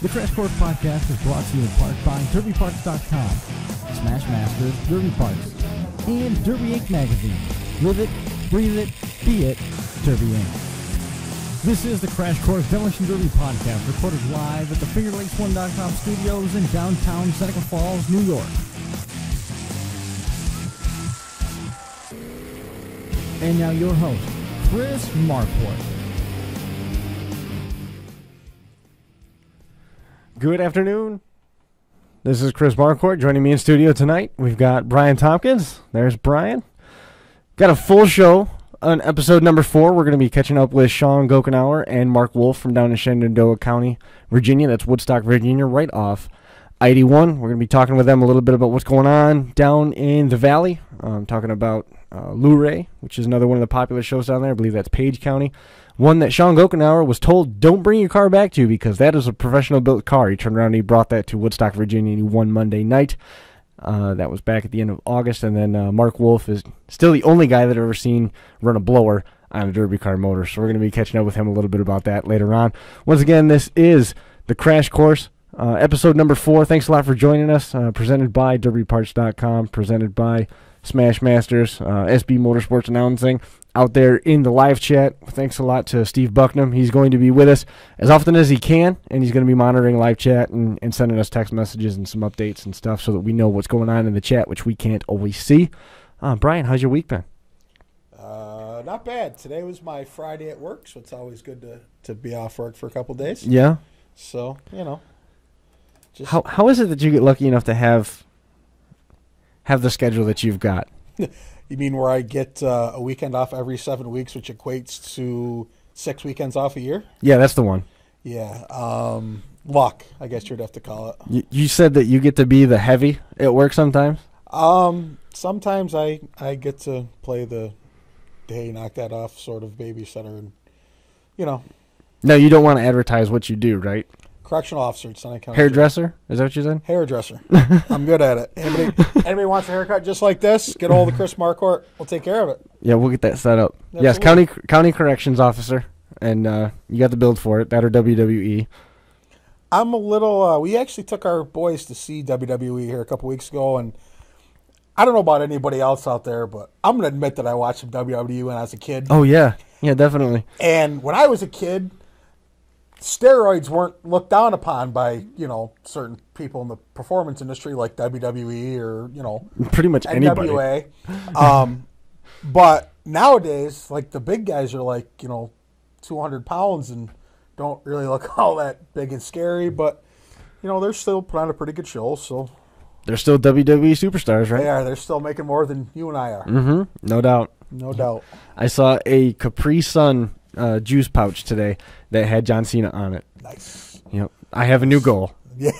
The Crash Course Podcast is brought to you in part by DerbyParts.com, Smash Masters, Derby Parts, and Derby Inc. magazine. Live it, breathe it, be it, Derby Inc. This is the Crash Course Demolition Derby Podcast, recorded live at the FingerLakes1.com studios in downtown Seneca Falls, New York. And now your host, Chris Marquardt. Good afternoon. This is Chris Marquardt. Joining me in studio tonight, we've got Brian Tompkins. There's Brian. Got a full show on episode number 4. We're going to be catching up with Shawn Gokhanour and Mark Wolfe from down in Shenandoah County, Virginia. That's Woodstock, Virginia, right off I-81. We're going to be talking with them a little bit about what's going on down in the valley. Talking about Luray, which is another one of the popular shows down there. I believe that's Page County. One that Shawn Gokhanour was told, don't bring your car back to because that is a professional-built car. He turned around and he brought that to Woodstock, Virginia, and he won Monday night. That was back at the end of August. And then Mark Wolfe is still the only guy that I've ever seen run a blower on a derby car motor. So we're going to be catching up with him a little bit about that later on. Once again, this is the Crash Course, episode number 4. Thanks a lot for joining us. Presented by DerbyParts.com, presented by Smash Masters, SB Motorsports Announcing. Out there in the live chat, thanks a lot to Steve Bucknam. He's going to be with us as often as he can, and he's going to be monitoring live chat and sending us text messages and some updates and stuff so that we know what's going on in the chat, which we can't always see. Brian, how's your week been? Not bad. Today was my Friday at work, so it's always good to be off work for a couple days. Yeah. So, you know. Just how is it that you get lucky enough to have the schedule that you've got? You mean where I get a weekend off every 7 weeks, which equates to 6 weekends off a year? Yeah, that's the one. Yeah. Luck, I guess you'd have to call it. You said that you get to be the heavy at work sometimes? Sometimes I get to play the hey, knock that off sort of babysitter, and, you know. No, you don't want to advertise what you do, right? Correctional officer at Seneca County. Hairdresser? Is that what you said? Hairdresser. I'm good at it. Anybody wants a haircut just like this, get a hold of Chris Marquardt. We'll take care of it. Yeah, we'll get that set up. Absolutely. Yes, county corrections officer, and you got the build for it, that or WWE. I'm a little, we actually took our boys to see WWE here a couple weeks ago, and I don't know about anybody else out there, but I'm going to admit that I watched some WWE when I was a kid. Oh, yeah. Yeah, definitely. And when I was a kid, steroids weren't looked down upon by, certain people in the performance industry like WWE or, pretty much anybody. NWA. But nowadays, like, the big guys are like, 200 pounds and don't really look all that big and scary, but, they're still putting on a pretty good show, so. They're still WWE superstars, right? They are. They're still making more than you and I are. Mm-hmm. No doubt. No doubt. I saw a Capri Sun juice pouch today that had John Cena on it. Nice. Yep. I have a new goal. Yeah.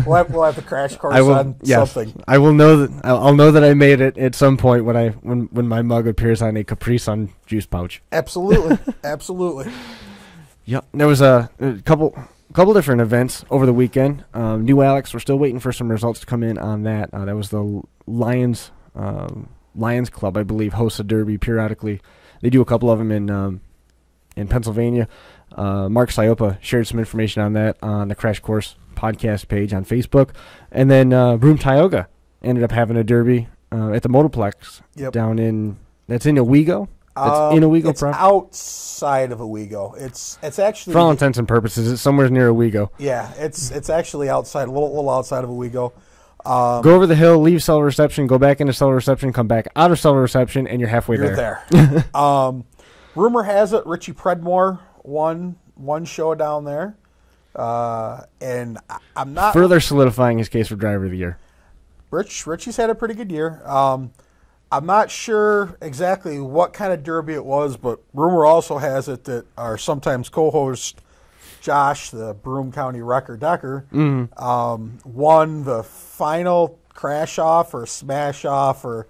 we'll have the crash course on something. I will know that I'll know that I made it at some point when my mug appears on a Capri Sun juice pouch. Absolutely. Absolutely. Yep. There was a couple different events over the weekend. New Alex, we're still waiting for some results to come in on that. That was the Lions Club, I believe, hosts a derby periodically. They do a couple of them in Pennsylvania. Mark Siopa shared some information on that on the Crash Course podcast page on Facebook. And then Broome Tioga ended up having a derby at the Motoplex down in Owego. It's in Owego it's proper? Outside of Owego. It's actually, for all intents and purposes, it's somewhere near Owego. Yeah, it's actually outside, a little outside of Owego. Go over the hill, leave cell reception, go back into cell reception, come back out of cell reception, and you're halfway there. You're there. Rumor has it Richie Predmore won one show down there, and I'm not further solidifying his case for driver of the year. Richie's had a pretty good year. I'm not sure exactly what kind of derby it was, but rumor also has it that our sometimes co-host Josh, the Broome County Wrecker Decker, won the final crash off or smash off, or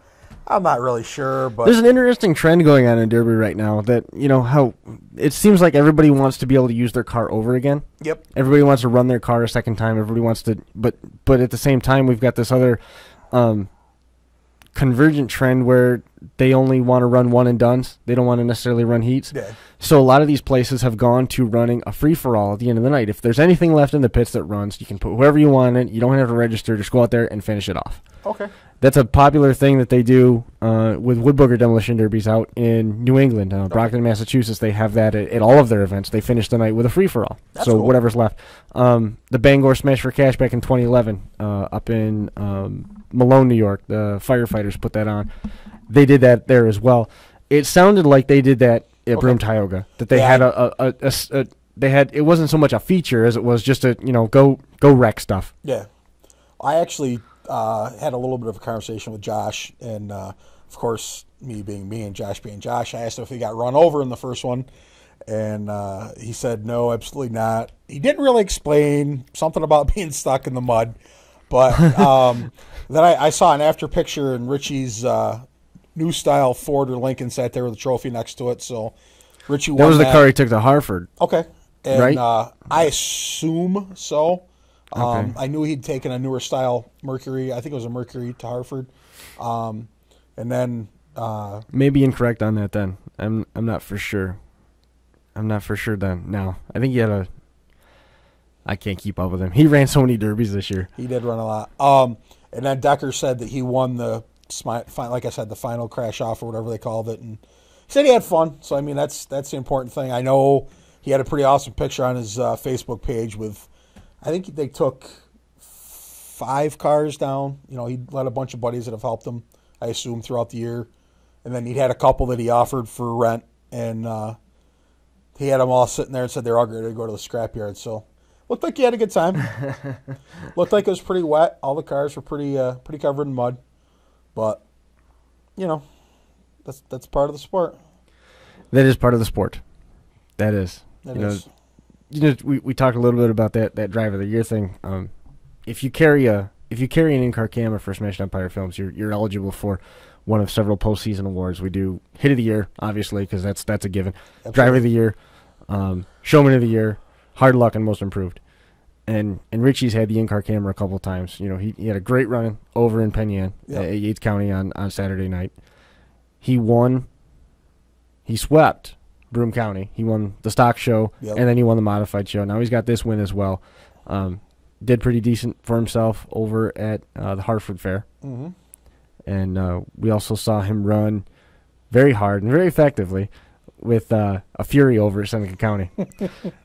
I'm not really sure. But there's an interesting trend going on in derby right now that, how it seems like everybody wants to be able to use their car over again. Yep. Everybody wants to run their car a second time. Everybody wants to, but at the same time, we've got this other convergent trend where they only want to run one and dones. They don't want to necessarily run heats. Yeah. So a lot of these places have gone to running a free-for-all at the end of the night. If there's anything left in the pits that runs, you can put whoever you want in. You don't have to register. Just go out there and finish it off. Okay. That's a popular thing that they do with wood booger demolition derbies out in New England. Brockton, Massachusetts, they have that at all of their events. They finish the night with a free-for-all. So cool. whatever's left. The Bangor Smash for Cash back in 2011 up in Malone, New York, the firefighters put that on. They did that there as well. It sounded like they did that at Broome Tioga, that they had they had, it wasn't so much a feature as it was just a, go wreck stuff. Yeah. I actually had a little bit of a conversation with Josh, and of course, me being me and Josh being Josh, I asked him if he got run over in the first one, and he said no, absolutely not. He didn't really explain something about being stuck in the mud, but then I saw an after picture, and Richie's new style Ford or Lincoln sat there with a trophy next to it, so Richie won that. Was the car he took to Hartford. Okay. And, right? I assume so. Okay. I knew he'd taken a newer style Mercury. I think it was a Mercury to Hartford. And then maybe incorrect on that then. I'm not for sure. I'm not for sure then. No. I think he had I can't keep up with him. He ran so many derbies this year. He did run a lot. And then Decker said that he won like I said, the final crash off or whatever they called it, and he said he had fun. So I mean, that's the important thing. I know he had a pretty awesome picture on his Facebook page with, I think they took 5 cars down. He let a bunch of buddies that have helped him, I assume, throughout the year, and then he had a couple that he offered for rent, and he had them all sitting there and said they're all ready to go to the scrapyard. So looked like he had a good time. Looked like it was pretty wet. All the cars were pretty covered in mud. But, that's part of the sport. That is part of the sport. That is. It is. We talked a little bit about that driver of the year thing. If you carry an in-car camera for Smashed Empire Films, you're eligible for one of several postseason awards. We do Hit of the Year, obviously, because that's a given. Absolutely. Driver of the Year, Showman of the Year, Hard Luck, and Most Improved. And Richie's had the in-car camera a couple of times. He had a great run over in Penn Yan at Yates County on Saturday night. He swept Broome County. He won the stock show, and then he won the modified show. Now he's got this win as well. Did pretty decent for himself over at the Hartford Fair. Mm-hmm. And we also saw him run very hard and very effectively with a Fury over at Seneca County.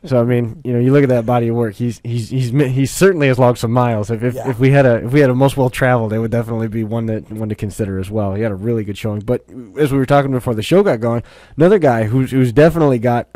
So I mean, you look at that body of work. He's certainly has logged some miles. If we had a most well traveled, it would definitely be one to consider as well. He had a really good showing. But as we were talking before the show got going, another guy who's definitely got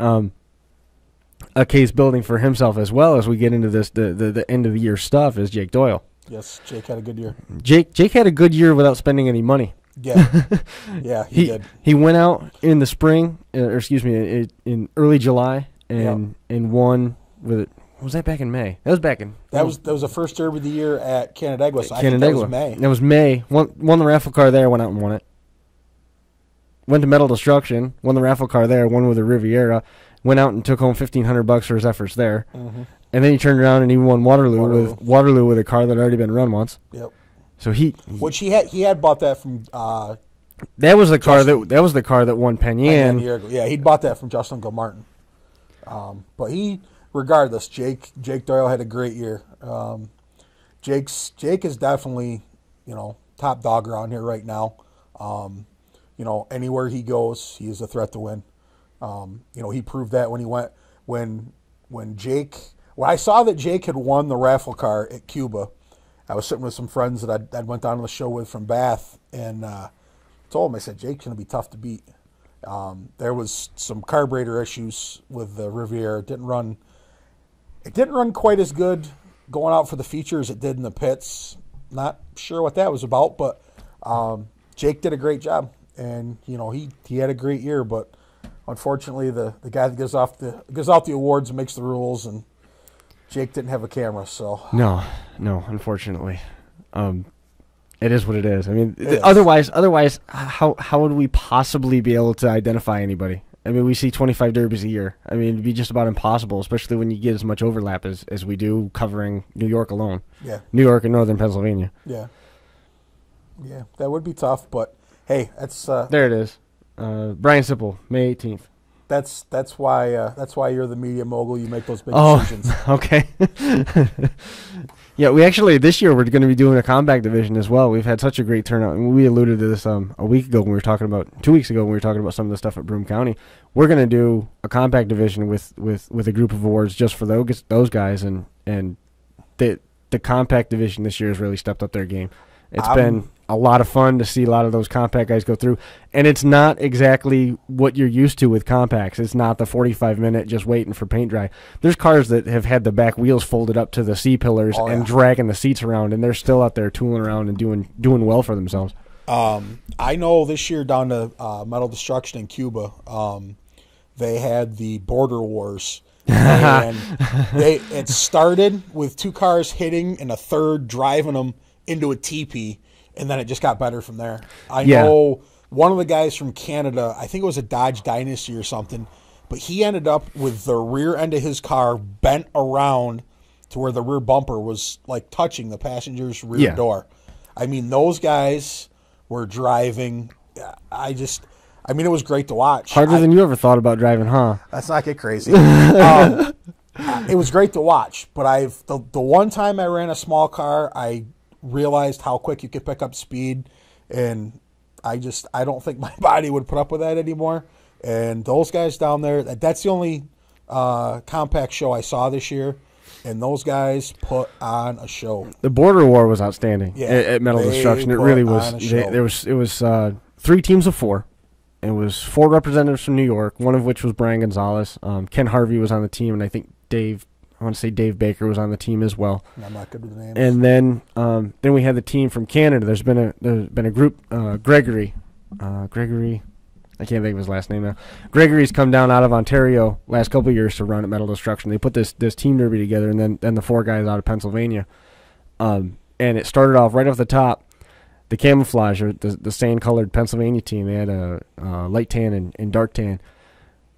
a case building for himself as well as we get into this the end of the year stuff is Jake Doyle. Yes, Jake had a good year. Jake had a good year without spending any money. Yeah, he did. He went out in the spring, in early July, and won with it. Was that back in May? That was back in. That was the first derby of the year at Canandaigua. So I think that was May. That was May. Won the raffle car there. Went out and won it. Went to Metal Destruction. Won the raffle car there. Won with the Riviera. Went out and took home $1,500 for his efforts there. Mm-hmm. And then he turned around and he won Waterloo with a car that had already been run once. Yep. So he had bought that from that was the car that won Penn Yan. Yeah, he'd bought that from Justin Gilmartin. But regardless, Jake Doyle had a great year. Jake is definitely top dog around here right now. Anywhere he goes, he is a threat to win. He proved that when I saw that Jake had won the raffle car at Cuba. I was sitting with some friends that I went down to the show with from Bath, and told him, I said, Jake's going to be tough to beat. There was some carburetor issues with the Riviera. It didn't run quite as good going out for the feature as it did in the pits. Not sure what that was about, but Jake did a great job, and he had a great year. But unfortunately, the guy that gives out the awards and makes the rules, and Jake didn't have a camera, so no, unfortunately, it is what it is. I mean, otherwise, how would we possibly be able to identify anybody? I mean, we see 25 derbies a year. I mean, it'd be just about impossible, especially when you get as much overlap as we do covering New York alone. Yeah, New York and northern Pennsylvania. Yeah. Yeah, that would be tough, but hey, that's There it is. Brian Sipple, May 18th. that's why you're the media mogul. You make those big Oh, decisions. okay. Yeah, we actually this year we're going to be doing a compact division as well. We've had such a great turnout, and we alluded to this a week ago when we were talking about 2 weeks ago when we were talking about some of the stuff at Broome County. We're going to do a compact division with a group of awards just for those guys, and the compact division this year has really stepped up their game. It's been a lot of fun to see a lot of those compact guys go through, and it's not exactly what you're used to with compacts. It's not the 45-minute just waiting for paint dry. There's cars that have had the back wheels folded up to the C-pillars and dragging the seats around, and they're still out there tooling around and doing well for themselves. I know this year down to Metal Destruction in Cuba, they had the Border Wars. And it started with 2 cars hitting and a third driving them into a teepee, and then it just got better from there. I know one of the guys from Canada, I think it was a Dodge Dynasty or something, but he ended up with the rear end of his car bent around to where the rear bumper was like touching the passenger's rear door. I mean, those guys were driving. It was great to watch. Harder than you ever thought about driving, huh? Let's not get crazy. It was great to watch, but the one time I ran a small car, I realized how quick you could pick up speed, and I don't think my body would put up with that anymore. And those guys down there, that's the only compact show I saw this year, and those guys put on a show. The Border War was outstanding at Metal Destruction. It really was. It was 3 teams of 4. It was 4 representatives from New York, one of which was Brian Gonzalez. Ken Harvey was on the team, and I think Dave Baker was on the team as well. I'm not good with the names. And then we had the team from Canada. There's been a group. Gregory, I can't think of his last name now. Gregory's come down out of Ontario last couple of years to run at Metal Destruction. They put this team derby together, and then the 4 guys out of Pennsylvania. And it started off right off the top. The camouflage, or the sand-colored Pennsylvania team, they had a light tan and dark tan.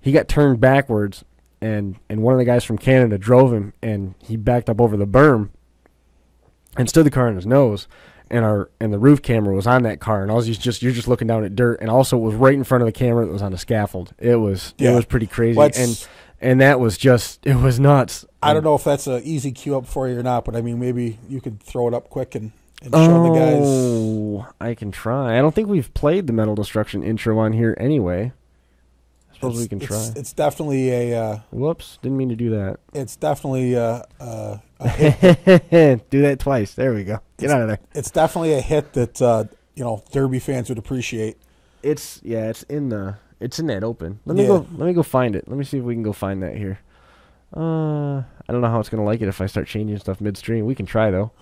He got turned backwards, and one of the guys from Canada drove him, and he backed up over the berm and stood the car on his nose, and the roof camera was on that car, and you're just looking down at dirt, and also it was right in front of the camera that was on the scaffold. It was pretty crazy, and that was it was nuts. I don't know if that's an easy cue up for you or not, but I mean maybe you could throw it up quick and show the guys. Oh, I can try. I don't think we've played the Metal Destruction intro on here anyway. I suppose we can try. It's definitely a... whoops, didn't mean to do that. It's definitely a hit. Do that twice. There we go. Get out of there. It's definitely a hit that Derby fans would appreciate. It's in that open. Let me go find it. Let me see if we can go find that here. I don't know how it's gonna like it if I start changing stuff midstream. We can try though.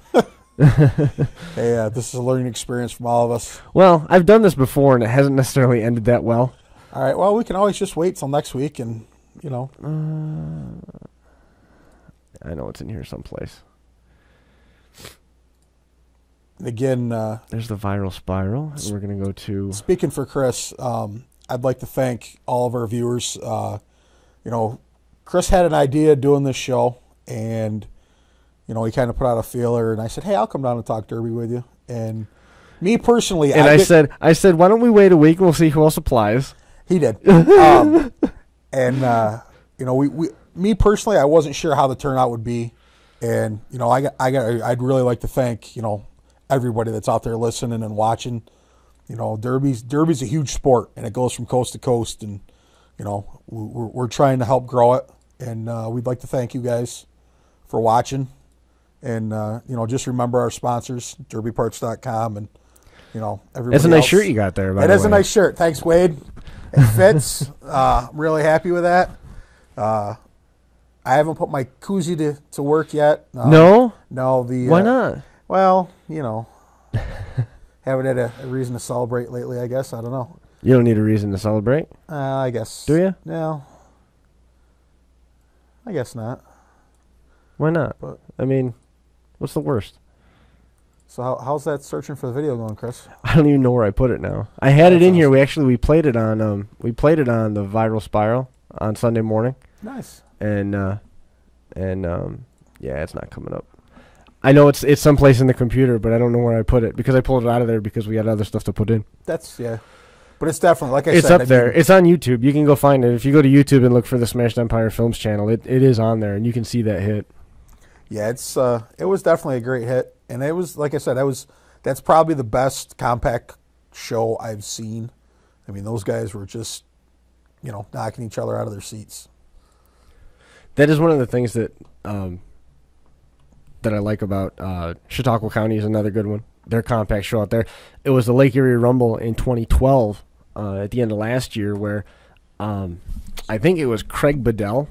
Hey, this is a learning experience from all of us. Well, I've done this before, and it hasn't necessarily ended that well. All right, well, we can always just wait till next week, and, I know it's in here someplace. Again... there's the viral spiral, and we're going to go to... Speaking for Chris, I'd like to thank all of our viewers. Chris had an idea doing this show, and... he kind of put out a feeler, and I said, hey, I'll come down and talk Derby with you. And me personally... And I said, why don't we wait a week and we'll see who else applies? He did. Me personally, I wasn't sure how the turnout would be. And, I'd really like to thank, everybody that's out there listening and watching. Derby's a huge sport, and it goes from coast to coast. And, we're trying to help grow it. And we'd like to thank you guys for watching. And, just remember our sponsors, derbyparts.com, and, everybody That's a nice else. shirt you got there, by the way. It is a nice shirt. Thanks, Wade. It fits. I'm really happy with that. I haven't put my koozie to work yet. No? No. Why not? Well, haven't had a reason to celebrate lately, I guess. I don't know. You don't need a reason to celebrate? I guess. Do you? No. I guess not. Why not? But, I mean, what's the worst? So how's that searching for the video going, Chris? I don't even know where I put it now. I had it in here. We played it on the Viral Spiral on Sunday morning. Nice. And it's not coming up. I know it's someplace in the computer, but I don't know where I put it because I pulled it out of there because we had other stuff to put in. That's but it's definitely like I said. It's up there. It's on YouTube. You can go find it if you go to YouTube and look for the Smashed Empire Films channel. It is on there, and you can see that hit. Yeah, it was definitely a great hit, and it was like I said, that's probably the best compact show I've seen. I mean, those guys were just knocking each other out of their seats. That is one of the things that I like about Chautauqua County is another good one. Their compact show out there. It was the Lake Erie Rumble in 2012 at the end of last year where I think it was Craig Bedell.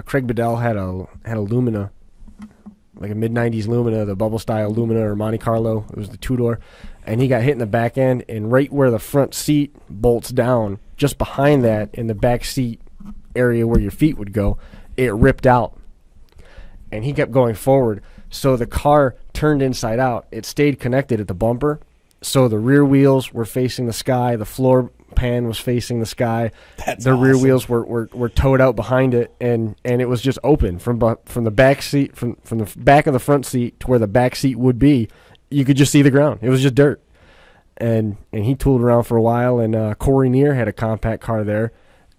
Craig Bedell had a Lumina, like a mid-90s Lumina, the bubble style Lumina or Monte Carlo. It was the two-door. And he got hit in the back end, and right where the front seat bolts down, just behind that in the back seat area where your feet would go, it ripped out. And he kept going forward. So the car turned inside out. It stayed connected at the bumper. So the rear wheels were facing the sky. The floor pan was facing the sky. The rear wheels were towed out behind it, and it was just open from the back seat, from the back of the front seat to where the back seat would be. You could just see the ground. It was just dirt. And he tooled around for a while, and Corey Neer had a compact car there,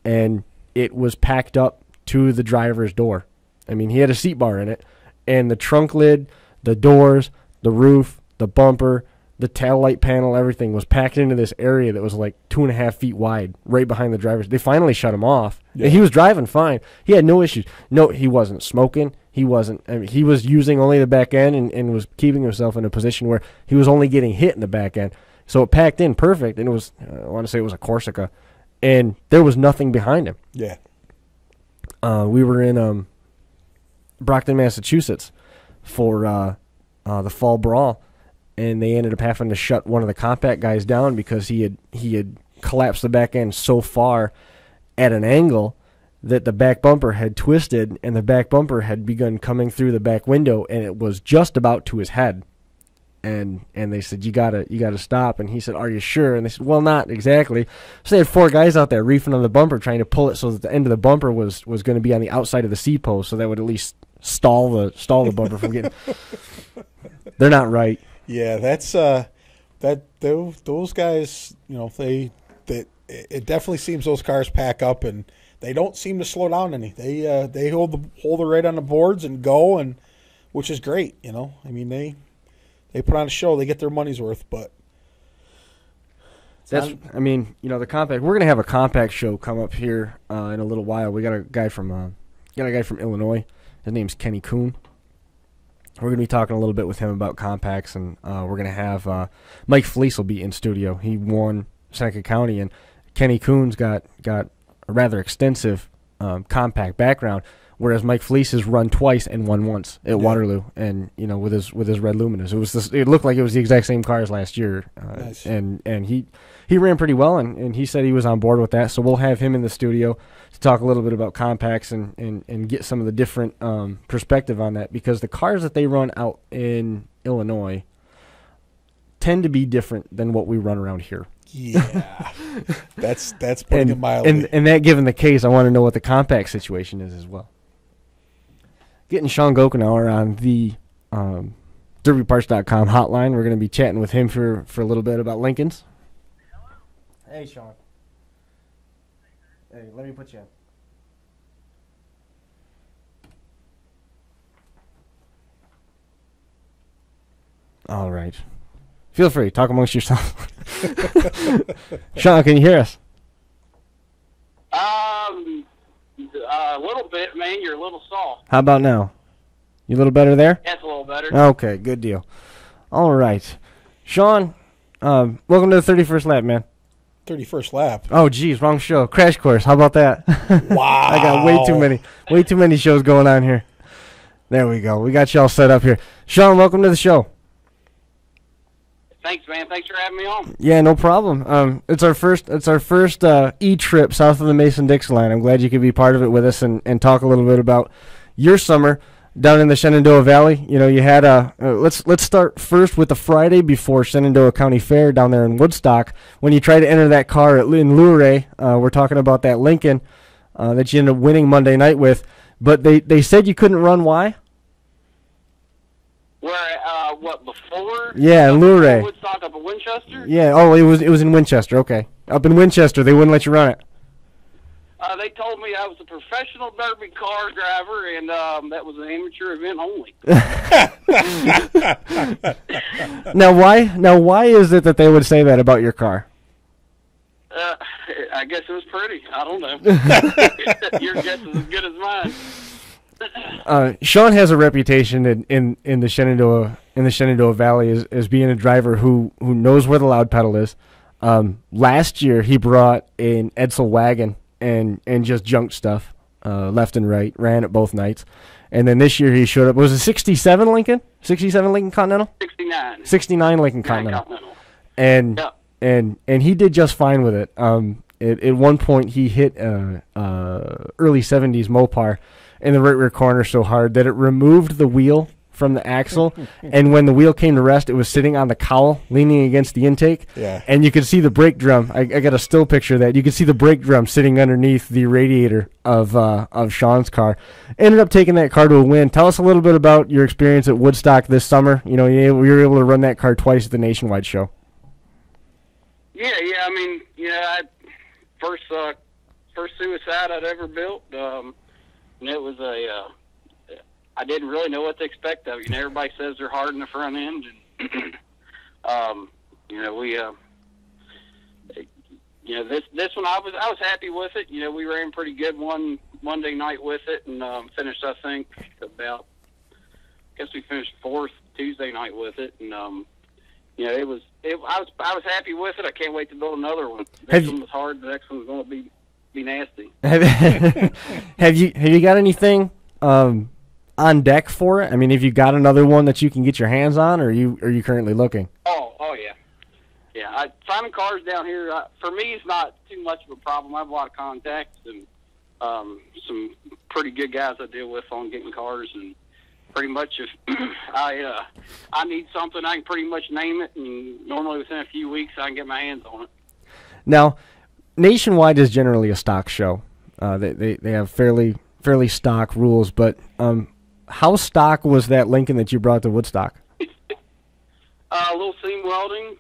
and it was packed up to the driver's door. I mean, he had a seat bar in it, and the trunk lid, the doors, the roof, the bumper, the tail light panel, everything was packed into this area that was like 2.5 feet wide, right behind the driver's. They finally shut him off. Yeah. He was driving fine. He had no issues. No, he wasn't smoking. He wasn't. I mean, he was using only the back end and was keeping himself in a position where he was only getting hit in the back end. So it packed in perfect, and it was, I want to say it was a Corsica, and there was nothing behind him. Yeah. We were in Brockton, Massachusetts for the fall brawl, and they ended up having to shut one of the compact guys down because he had collapsed the back end so far at an angle that the back bumper had twisted, and the back bumper had begun coming through the back window, and it was just about to his head. And they said, you gotta stop. And he said, are you sure? And they said, well, not exactly. So they had 4 guys out there reefing on the bumper, trying to pull it so that the end of the bumper was going to be on the outside of the seat post, so that would at least stall the bumper from getting. They're not right. Yeah, that's those guys. It definitely seems those cars pack up, and they don't seem to slow down any. They hold it right on the boards and go, and which is great. I mean they put on a show. They get their money's worth, but the compact. We're gonna have a compact show come up here in a little while. We got a guy from Illinois. His name's Kenny Kuhn. We're gonna be talking a little bit with him about compacts, and we're gonna have Mike Fleece will be in studio. He won Seneca County, and Kenny Kuhn's got a rather extensive compact background. Whereas Mike Fleece has run twice and won once at Waterloo, and with his red Luminas, it looked like it was the exact same car as last year, nice. and he ran pretty well, and he said he was on board with that. So we'll have him in the studio to talk a little bit about compacts and get some of the different perspective on that, because the cars that they run out in Illinois tend to be different than what we run around here. Yeah, that's putting it mildly. And that given the case, I want to know what the compact situation is as well. Getting Shawn Gokhanour on the DerbyParts.com hotline. We're going to be chatting with him for a little bit about Lincolns. Hey, Shawn. Hey, let me put you in. All right. Feel free. Talk amongst yourself. Shawn, can you hear us? A little bit, man. You're a little soft. How about now? You a little better there? That's a little better. Okay, good deal. All right. Shawn, welcome to the 31st lap, man. 31st lap. Oh, geez, wrong show. Crash Course. How about that? Wow. I got way too many shows going on here. There we go. We got you all set up here. Shawn, welcome to the show. Thanks, man. Thanks for having me on. Yeah, no problem. It's our first e-trip south of the Mason-Dixon Line. I'm glad you could be part of it with us and talk a little bit about your summer down in the Shenandoah Valley. You had let's start first with the Friday before Shenandoah County Fair down there in Woodstock. When you tried to enter that car in Luray, we're talking about that Lincoln that you ended up winning Monday night with. But they said you couldn't run. Why? Where, what, before? Yeah, Luray. Woodstock up in Winchester? Yeah, oh, it was in Winchester, okay. Up in Winchester, they wouldn't let you run it. They told me I was a professional Derby car driver, and that was an amateur event only. Now why is it that they would say that about your car? I guess it was pretty. I don't know. Your guess is as good as mine. Shaun has a reputation in the Shenandoah Valley as being a driver who knows where the loud pedal is. Last year he brought an Edsel wagon and just junked stuff left and right, ran it both nights. And then this year he showed up. Was it 67 Lincoln? 67 Lincoln Continental? 69. 69 Lincoln Continental. And Yep. and he did just fine with it. At one point he hit early 70s Mopar in the right rear corner so hard that it removed the wheel from the axle, and when the wheel came to rest, it was sitting on the cowl, leaning against the intake. Yeah. And you could see the brake drum. I got a still picture of that. You could see the brake drum sitting underneath the radiator of Shaun's car. Ended up taking that car to a win. Tell us a little bit about your experience at Woodstock this summer. You know, we were able to run that car twice at the Nationwide show. Yeah. I mean, first suicide I'd ever built. And it was I didn't really know what to expect of it. You know, everybody says they're hard in the front end, and this one I was happy with it. You know, we ran pretty good one Monday night with it, and finished I guess we finished fourth Tuesday night with it, and I was happy with it. I can't wait to build another one. This one was hard. The next one's going to be nasty. Have you got anything on deck for it? I mean, have you got another one that you can get your hands on, or are you currently looking? Oh yeah. Finding cars down here for me is not too much of a problem. I have a lot of contacts and some pretty good guys I deal with on getting cars, and pretty much if I need something, I can pretty much name it, and normally within a few weeks I can get my hands on it. Now, Nationwide is generally a stock show. They have fairly stock rules, but how stock was that Lincoln that you brought to Woodstock? A little seam welding,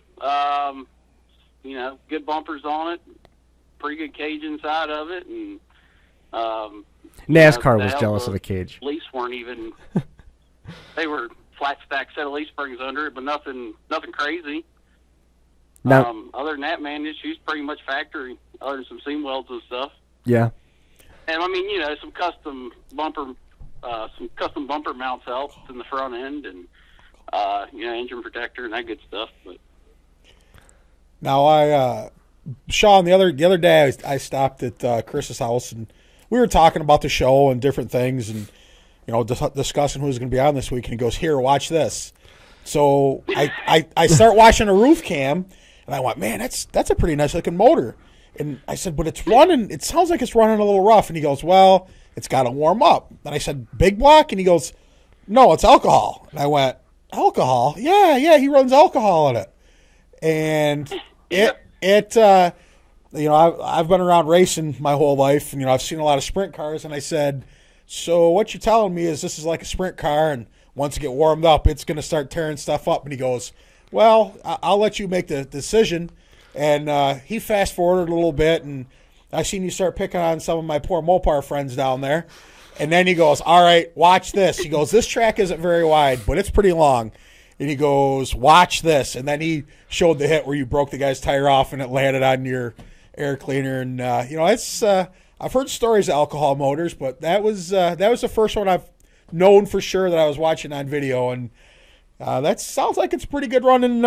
good bumpers on it, pretty good cage inside of it, and NASCAR was jealous of the cage. Leafs weren't even. They were flat stack set of leaf springs under it, but nothing crazy. Now, other than that, man, it's used pretty much factory, other than some seam welds and stuff. Yeah. And I mean, some custom bumper mounts help in the front end, and engine protector and that good stuff. But now, Shawn, the other day I stopped at Chris's house, and we were talking about the show and different things, and discussing who's going to be on this week. And he goes, "Here, watch this." So I start watching a roof cam, and I went, "Man, that's a pretty nice looking motor." And I said, "But it's running. It sounds like it's running a little rough." And he goes, "Well, it's got to warm up." And I said, "Big block?" And he goes, "No, it's alcohol." And I went, "Alcohol? Yeah, he runs alcohol in it." And I've been around racing my whole life, and I've seen a lot of sprint cars. And I said, "So what you're telling me is this is like a sprint car, and once it get warmed up, it's going to start tearing stuff up?" And he goes, "Well, I'll let you make the decision." And he fast forwarded a little bit, and I seen you start picking on some of my poor Mopar friends down there. And then he goes, "All right, watch this." He goes, "This track isn't very wide, but it's pretty long." And he goes, "Watch this." And then he showed the hit where you broke the guy's tire off and it landed on your air cleaner. And it's I've heard stories of alcohol motors, but that was the first one I've known for sure that I was watching on video. And that sounds like it's pretty good running.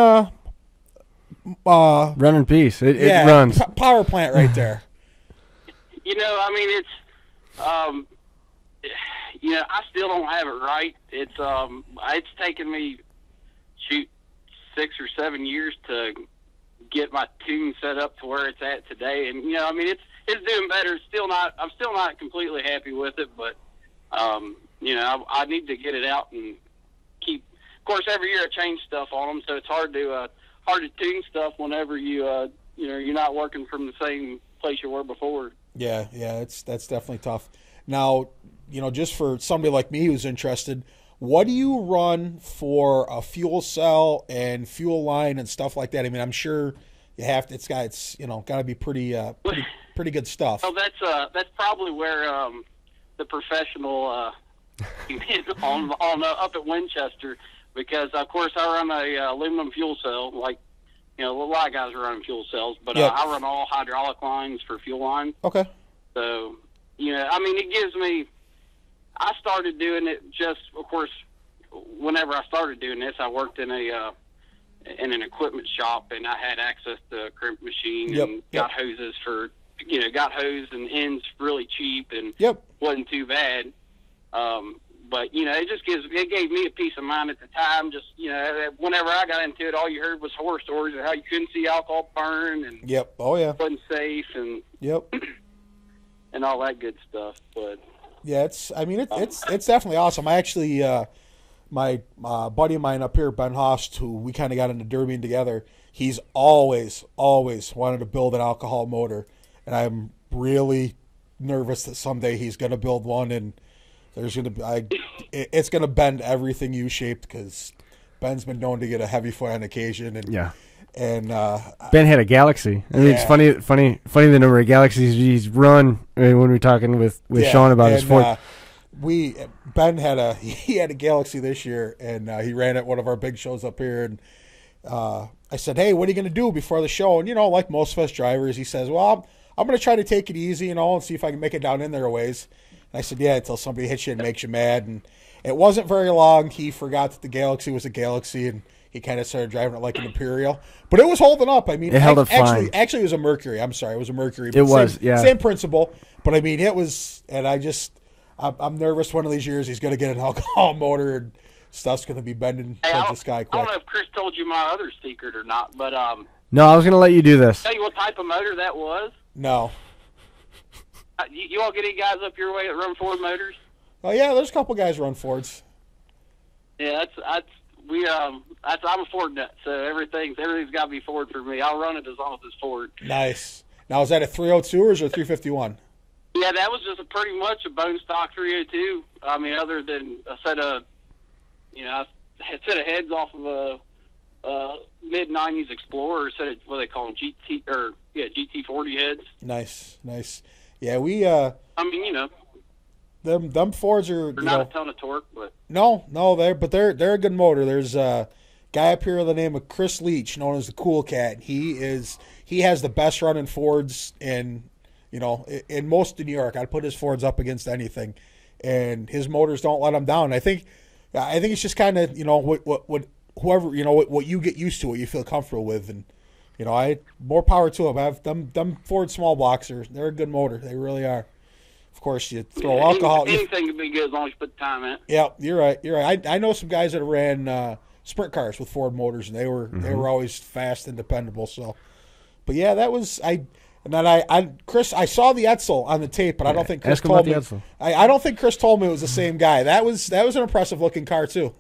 Running piece. It runs. Power plant right there. It's I still don't have it right. It's taken me 6 or 7 years to get my tune set up to where it's at today, and it's doing better. I'm still not completely happy with it, but I need to get it out and keep. Of course, every year I change stuff on them, so it's hard to tune stuff whenever you're not working from the same place you were before. Yeah, that's definitely tough. Now, just for somebody like me who's interested, What do you run for a fuel cell and fuel line and stuff like that? I mean, I'm sure you have to. It's got to be pretty good stuff. Well, that's probably where the professional on up at Winchester, because of course I run a aluminum fuel cell. Like, a lot of guys are running fuel cells, but Yep. I run all hydraulic lines for fuel lines. Okay. So, I mean, it gives me. I started doing it just, of course, whenever I started doing this, I worked in an equipment shop, and I had access to a crimp machine and got hoses got hose and ends really cheap and wasn't too bad. But it gave me a peace of mind at the time. Just whenever I got into it, all you heard was horror stories of how you couldn't see alcohol burn and wasn't safe and and all that good stuff. But yeah, it's definitely awesome. I actually my buddy of mine up here, Ben Host, who we kind of got into derbying together, he's always wanted to build an alcohol motor, and I'm really nervous that someday he's going to build one, and there's going to be it's going to bend everything U-shaped, because Ben's been known to get a heavy foot on occasion, and and Ben had a Galaxy. I mean, it's funny the number of Galaxies he's run. I mean, when we were talking with Shawn about his Ford. Ben had a Galaxy this year, and he ran at one of our big shows up here, and I said, "Hey, what are you going to do before the show?" And like most of us drivers, he says, "Well, I'm going to try to take it easy, and see if I can make it down in there a ways." And I said, "Yeah," until somebody hits you and makes you mad. And it wasn't very long. He forgot that the Galaxy was a Galaxy, and he kind of started driving it like an Imperial. But it was holding up. I mean, it held up fine. Actually, it was a Mercury. I'm sorry, it was a Mercury. It was, same principle. But I mean, it was, and I'm nervous one of these years he's going to get an alcohol motor and stuff's going to be bending towards the sky quick. I don't know if Chris told you my other secret or not, but no, I was going to let you do this. Tell you what type of motor that was? No. You all get any guys up your way that run Ford motors? Oh yeah, there's a couple guys run Fords. Yeah, I'm a Ford nut, so everything's got to be Ford for me. I'll run it as long as it's Ford. Nice. Now, is that a 302 or is it a 351? Yeah, that was just pretty much a bone stock 302. I mean, other than a set of heads off of a mid-90s Explorer, set of what they call them, GT40 heads. Nice. Yeah, we. I mean, them Fords are. They're not a ton of torque, but no, they're a good motor. There's a guy up here with the name of Chris Leach, known as the Cool Cat. He has the best running Fords in most of New York. I'd put his Fords up against anything, and his motors don't let him down. I think it's just kind of what you get used to, what you feel comfortable with, and more power to him. I have them Ford small blocks they're a good motor. They really are. Of course, you throw alcohol. Anything can be good as long as you put the time in it. Yeah, you're right. I know some guys that ran sprint cars with Ford motors, and they were always fast and dependable. So, but yeah, that was Chris, I saw the Edsel on the tape, but I don't think Chris told me. I don't think Chris told me it was the same guy. That was an impressive looking car too.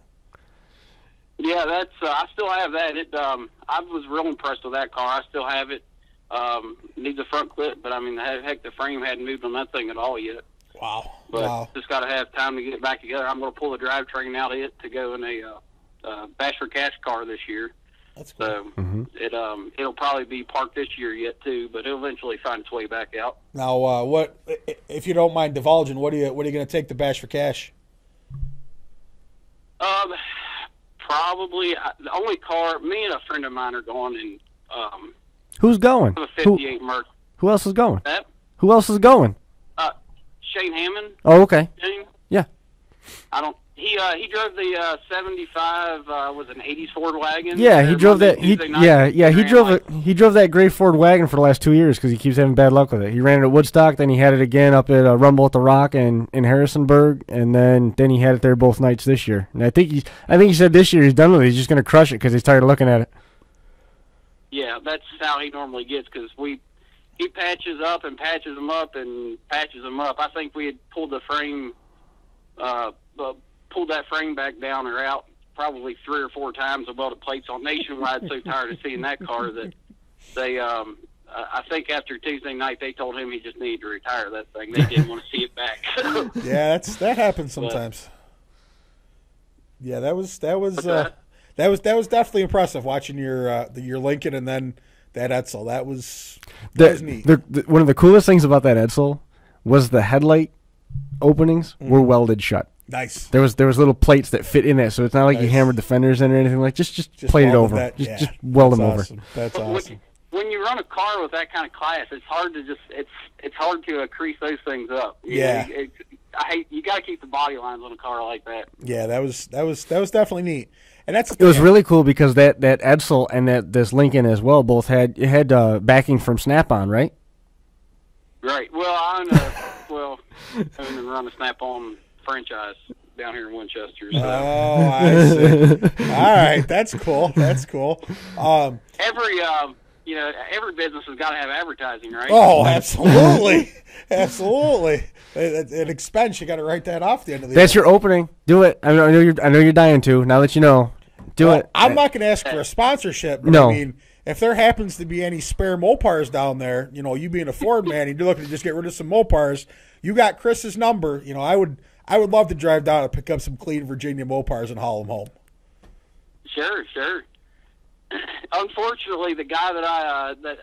Yeah, that's. I still have that. I was real impressed with that car. I still have it. Needs a front clip, but I mean, heck, the frame hadn't moved on that thing at all yet. Wow. But just got to have time to get it back together. I'm going to pull the drivetrain out of it to go in a Bash for Cash car this year. That's cool. So it'll probably be parked this year yet too, but it'll eventually find its way back out. Now, what if you don't mind divulging? What are you going to take the Bash for Cash? Probably the only car. Me and a friend of mine are going, and who's going? A 58 Merc. Who else is going? That? Who else is going? Shane Hammond. Oh, okay. Shane? Yeah. I don't. He drove the 75 was an 80s Ford wagon. Yeah, he drove that. He drove that gray Ford wagon for the last 2 years because he keeps having bad luck with it. He ran it at Woodstock, then he had it again up at Rumble at the Rock in Harrisonburg, and then he had it there both nights this year. And I think he said this year he's done with it. He's just going to crush it because he's tired of looking at it. Yeah, that's how he normally gets because he patches up and patches them up and patches them up. I think we had pulled the frame. Pulled that frame back down or out probably 3 or 4 times and welded plates on Nationwide. So tired of seeing that car that they, I think after Tuesday night they told him he just needed to retire that thing. They didn't want to see it back. Yeah, that happens sometimes. Yeah, that was definitely impressive watching your Lincoln and then that Edsel. That was neat. One of the coolest things about that Edsel was the headlight openings were welded shut. Nice. There was little plates that fit in it, so it's not like you hammered the fenders in or anything like. Just plate it over. Just weld them awesome. over. That's awesome. When you run a car with that kind of class, it's hard to it's hard to crease those things up. You got to keep the body lines on a car like that. Yeah, that was definitely neat. And it was really cool because that Edsel and this Lincoln as well both had backing from Snap-on, right? Right. Well, I'm gonna run a Snap-on franchise down here in Winchester. So. Oh, I see. All right, that's cool. That's cool. Every business has got to have advertising, right? Oh, absolutely, absolutely. An expense. You got to write that off the end of the That's year. your opening. Do it. I know you're dying to. Now that you know, do it. I'm not going to ask for a sponsorship. But no. I mean, if there happens to be any spare Mopars down there, you being a Ford man, and you're looking to just get rid of some Mopars, you got Chris's number. I would love to drive down and pick up some clean Virginia Mopars and haul them home. Sure. Unfortunately, the guy that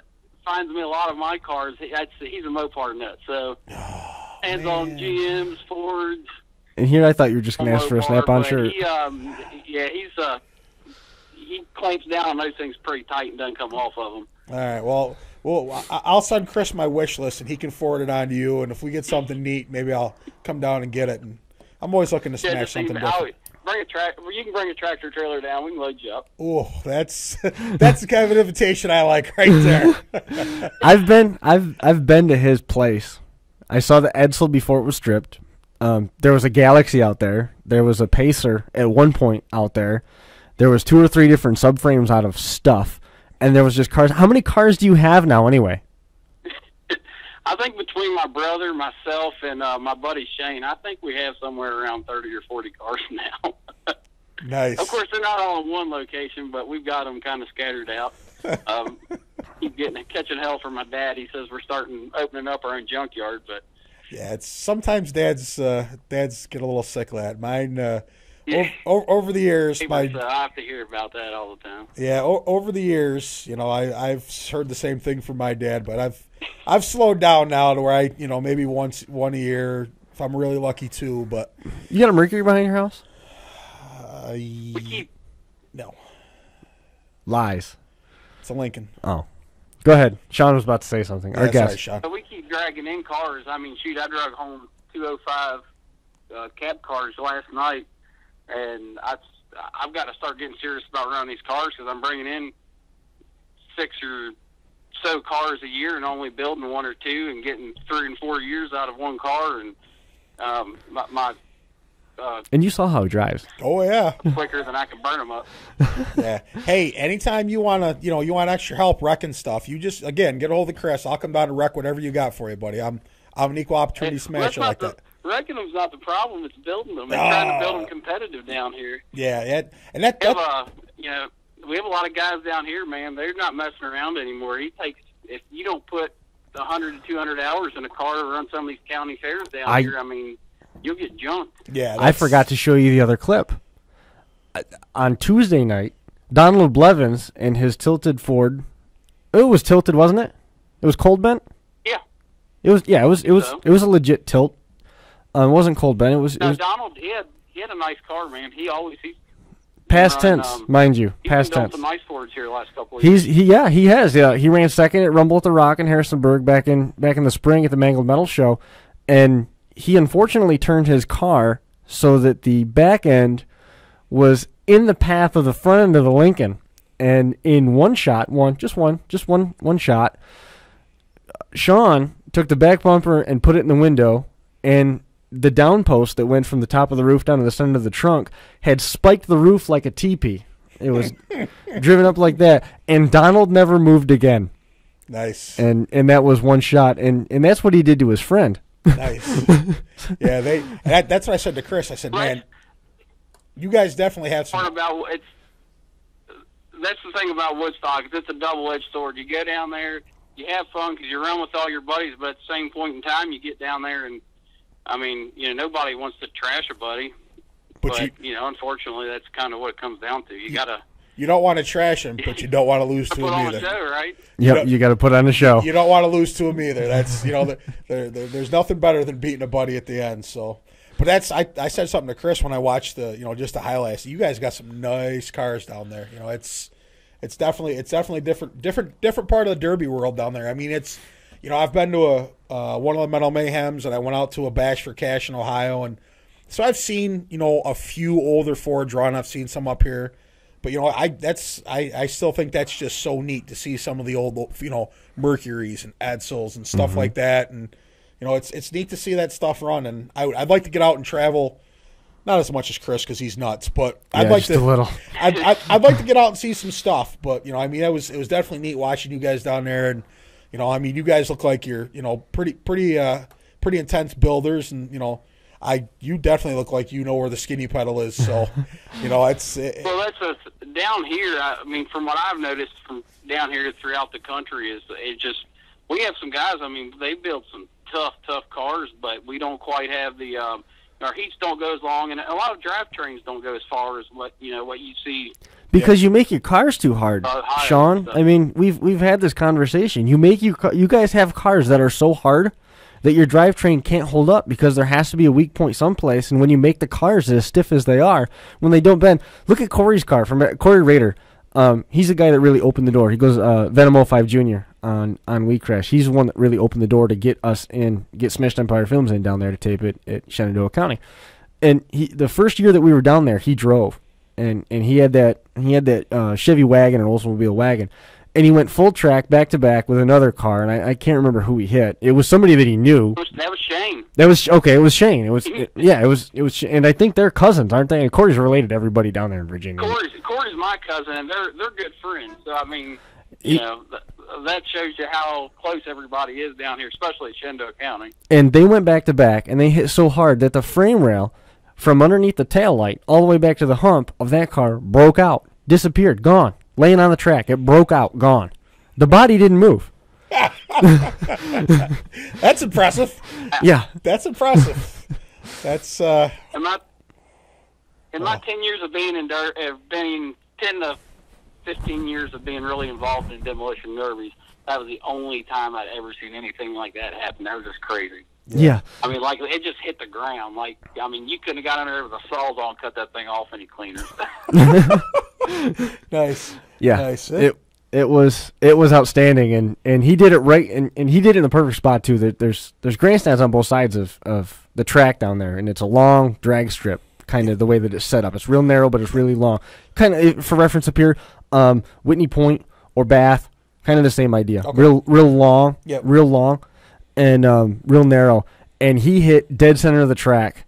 finds me a lot of my cars, he's a Mopar nut. So hands on GMs, Fords. And here I thought you were just going to ask for a Snap-on shirt. He clamps down on those things pretty tight and doesn't come off of them. All right. Well, I'll send Chris my wish list, and he can forward it on to you. And if we get something neat, maybe I'll come down and get it. And I'm always looking to smash something different. You can bring a tractor trailer down. We can load you up. Oh, that's the kind of an invitation I like right there. I've been to his place. I saw the Edsel before it was stripped. There was a Galaxy out there. There was a Pacer at one point out there. There was 2 or 3 different subframes out of stuff, and there was just cars. How many cars do you have now, anyway? I think between my brother, myself, and my buddy Shane, I think we have somewhere around 30 or 40 cars now. Nice. Of course, they're not all in one location, but we've got them kind of scattered out. Keep catching hell from my dad. He says we're opening up our own junkyard, but yeah, it's sometimes dads get a little sick of that. Mine over the years, I have to hear about that all the time. Yeah, over the years, I've heard the same thing from my dad, but I've slowed down now to where I maybe one a year if I'm really lucky too. But you got a Mercury behind your house? No. Lies. It's a Lincoln. Oh. Go ahead. Shawn was about to say something. Our guest. Sorry, Shawn. So we keep dragging in cars. I mean, shoot, I drug home 205 cab cars last night, and I've got to start getting serious about running these cars because I'm bringing in 6 or so cars a year and only building 1 or 2 and getting 3 and 4 years out of one car. And and you saw how he drives. Oh yeah, quicker than I can burn them up. Yeah. Hey, anytime you want extra help wrecking stuff, you just get a hold of Chris. I'll come down and wreck whatever you got for you, buddy. I'm an equal opportunity smasher like that. Wrecking them's not the problem; it's building them. And trying to build them competitive down here. Yeah, and we have a lot of guys down here, man. They're not messing around anymore. If you don't put 100 to 200 hours in a car to run some of these county fairs down here, I mean, you'll get junked. Yeah, I forgot to show you the other clip. On Tuesday night, Donald Blevins and his tilted Ford. It was tilted, wasn't it? It was cold bent. Yeah. It was. Yeah. It was. It was a legit tilt. It wasn't cold bent. It was. Donald. He had a nice car, man. He's past tense, mind you. Past tense. He's some nice Fords here the last couple of years. He has. Yeah, he ran second at Rumble at the Rock in Harrisonburg back in the spring at the Mangled Metal show, and he unfortunately turned his car so that the back end was in the path of the front end of the Lincoln, and in one shot, just one shot, Shawn took the back bumper and put it in the window, and the down post that went from the top of the roof down to the center of the trunk had spiked the roof like a teepee. It was driven up like that, and Donald never moved again. Nice. And that was one shot, and that's what he did to his friend. Nice. Yeah, that's what I said to Chris. I said, man, you guys definitely have some. That's the thing about Woodstock. It's a double-edged sword. You go down there, you have fun because you run with all your buddies, but at the same point in time, you get down there and, I mean, nobody wants to trash a buddy. But unfortunately, that's kind of what it comes down to. You don't want to trash him, but you don't want to lose to him either. Put on a show, right? Yep, you got to put on a show. You don't want to lose to him either. That's there's nothing better than beating a buddy at the end. So, but I said something to Chris when I watched just the highlights. You guys got some nice cars down there. It's definitely different part of the Derby world down there. I mean, I've been to one of the Metal Mayhems, and I went out to a Bash for Cash in Ohio, and so I've seen a few older Fords run. I've seen some up here. But I still think that's just so neat to see some of the old Mercuries and Edsels and stuff like that, and it's neat to see that stuff run. And I'd like to get out and travel, not as much as Chris because he's nuts, but I'd like to a little. I'd like to get out and see some stuff. But it was definitely neat watching you guys down there, and you guys look like you're pretty intense builders, and you definitely look like you know where the skinny pedal is. So, well, that's down here. I mean, from what I've noticed from down here throughout the country, is we have some guys. I mean, they build some tough cars, but we don't quite have the our heats don't go as long, and a lot of drivetrains don't go as far as what you see. Because you make your cars too hard, Shawn. I mean, we've had this conversation. You guys have cars that are so hard that your drivetrain can't hold up because there has to be a weak point someplace. And when you make the cars as stiff as they are, when they don't bend, look at Corey's car from Corey Rader. He's the guy that really opened the door. He goes Venom 05 Jr. on We Crash. He's the one that really opened the door to get us in, get Smashed Empire Films in down there to tape it at Shenandoah County. And the first year that we were down there, he drove, and he had that Chevy wagon, an Oldsmobile wagon. And he went full track back to back with another car, and I can't remember who he hit. It was somebody that he knew. That was Shane. It was Shane. It was, and I think they're cousins, aren't they? And Corey's related to everybody down there in Virginia. Corey's my cousin, and they're good friends. So I mean, that shows you how close everybody is down here, especially at Shenandoah County. And they went back to back, and they hit so hard that the frame rail from underneath the tail light all the way back to the hump of that car broke out, disappeared, gone. Laying on the track, it broke out, gone. The body didn't move. That's impressive. Yeah, that's impressive. That's in my 10 years of being in dirt, being 10 to 15 years of being really involved in demolition derbies, that was the only time I'd ever seen anything like that happen. That was just crazy. Yeah. I mean, like, it just hit the ground. Like, I mean, you couldn't have got under there with a sawzall and cut that thing off any cleaner. Nice. Yeah. Nice. It was outstanding, and he did it right, and he did it in the perfect spot too. There's grandstands on both sides of the track down there, and it's a long drag strip, kind of the way that it's set up. It's real narrow, but it's really long. Kind of for reference up here, Whitney Point or Bath, kind of the same idea. Okay. Real long, Yep. real long, and real narrow. And he hit dead center of the track.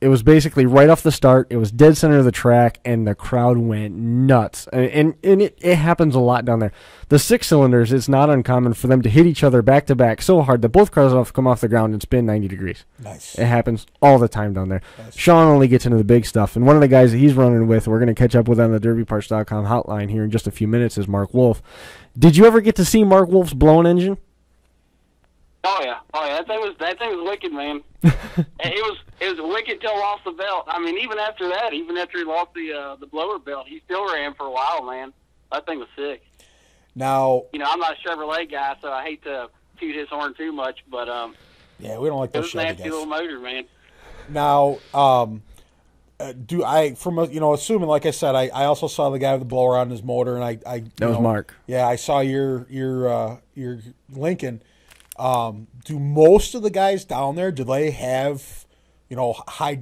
It was basically right off the start. It was dead center of the track, and the crowd went nuts. And it happens a lot down there. The 6-cylinders, it's not uncommon for them to hit each other back to back so hard that both cars come off the ground and spin 90 degrees. Nice. It happens all the time down there. Nice. Shawn only gets into the big stuff. And one of the guys that he's running with, we're going to catch up with on the DerbyParts.com hotline here in just a few minutes, is Mark Wolfe. Did you ever get to see Mark Wolfe's blown engine? Oh yeah. That thing was wicked, man. it was wicked till lost the belt. I mean, even after that, even after he lost the blower belt, he still ran for a while, man. That thing was sick. Now, I'm not a Chevrolet guy, so I hate to toot his horn too much, but yeah, we don't like it those was a Chevy nasty guys. little motor, man. Now, assuming, like I said, I also saw the guy with the blower on his motor, and I That was Mark. Yeah, I saw your Lincoln. Do most of the guys down there, do they have, not high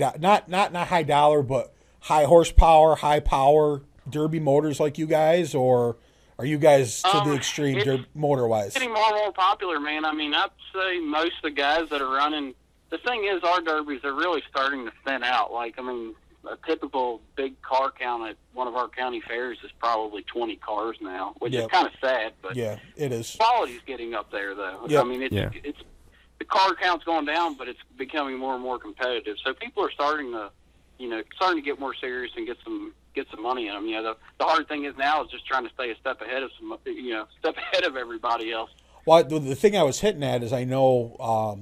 dollar, but high horsepower, high power Derby motors like you guys, or are you guys to the extreme motor wise? Getting more and more popular, man. I mean, I'd say most of the guys that are running. The thing is, our derbies are really starting to thin out. Like, I mean, a typical big car count at one of our county fairs is probably 20 cars now, which is kind of sad. But yeah, it is. Quality's getting up there, though. Yep. I mean, it's the car count's going down, but it's becoming more and more competitive. So people are starting to get more serious and get some money in them. The hard thing is now is just trying to stay a step ahead of everybody else. Well, the thing I was hitting at is I know,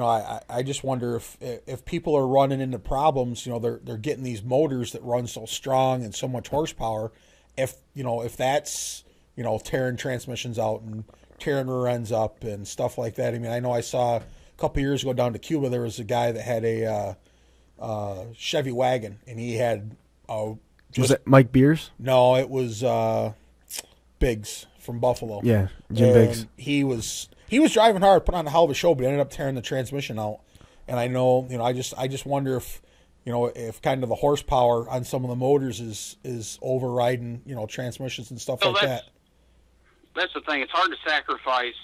I just wonder if people are running into problems. They're getting these motors that run so strong and so much horsepower. If that's tearing transmissions out and tearing rear ends up and stuff like that. I mean, I know I saw a couple years ago down to Cuba, there was a guy that had a Chevy wagon, and he had was it Mike Beers? No, it was Biggs from Buffalo. Yeah, Jim Biggs. He was driving hard, put on a hell of a show, but ended up tearing the transmission out. And I know, I just wonder if kind of the horsepower on some of the motors is overriding, transmissions and stuff like that. That's the thing. It's hard to sacrifice,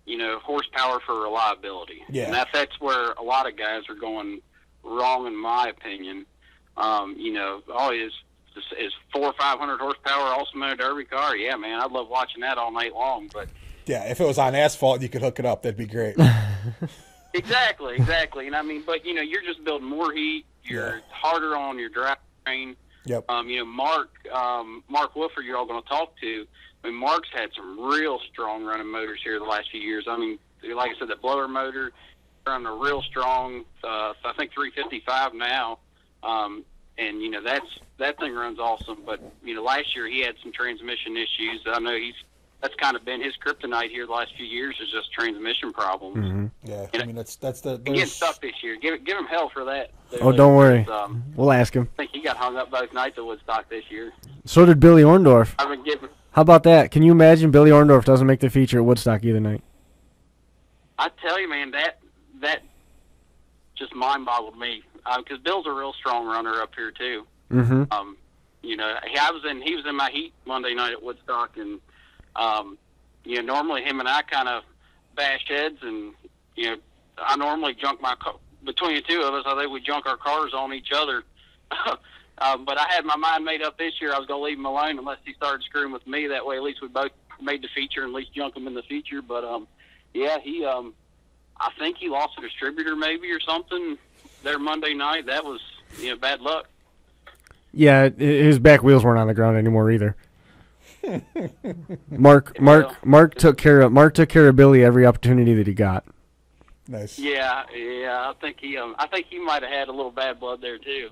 horsepower for reliability. Yeah. And that's where a lot of guys are going wrong, in my opinion. Is 400 or 500 horsepower also in a Derby car? Yeah, man, I'd love watching that all night long. But yeah, if it was on asphalt, you could hook it up. That'd be great. Exactly. And I mean, but you're just building more heat. You're harder on your drivetrain. Yep. Mark Wolfe, you're all going to talk to. I mean, Mark's had some real strong running motors here the last few years. I mean, like I said, the blower motor running a real strong, I think 355 now. And that thing runs awesome. But last year he had some transmission issues. I know that's kind of been his kryptonite here the last few years, is just transmission problems. Mm-hmm. Yeah, I mean that's the getting stuck this year. Give him hell for that. Don't worry, we'll ask him. I think he got hung up both nights at Woodstock this year. So did Billy Orndorff. I've been giving. How about that? Can you imagine Billy Orndorff doesn't make the feature at Woodstock either night? I tell you, man, that just mind-boggled me, because Bill's a real strong runner up here too. Mm-hmm. He was in my heat Monday night at Woodstock, and normally him and I kind of bash heads, and I normally junk my car between the two of us. I think we junk our cars on each other. But I had my mind made up this year. I was going to leave him alone unless he started screwing with me. That way, at least we both made the feature and at least junk him in the feature. But I think he lost a distributor maybe or something there Monday night. That was bad luck. Yeah, his back wheels weren't on the ground anymore either. Mark took care of Billy every opportunity that he got. Nice. Yeah. I think he might have had a little bad blood there too.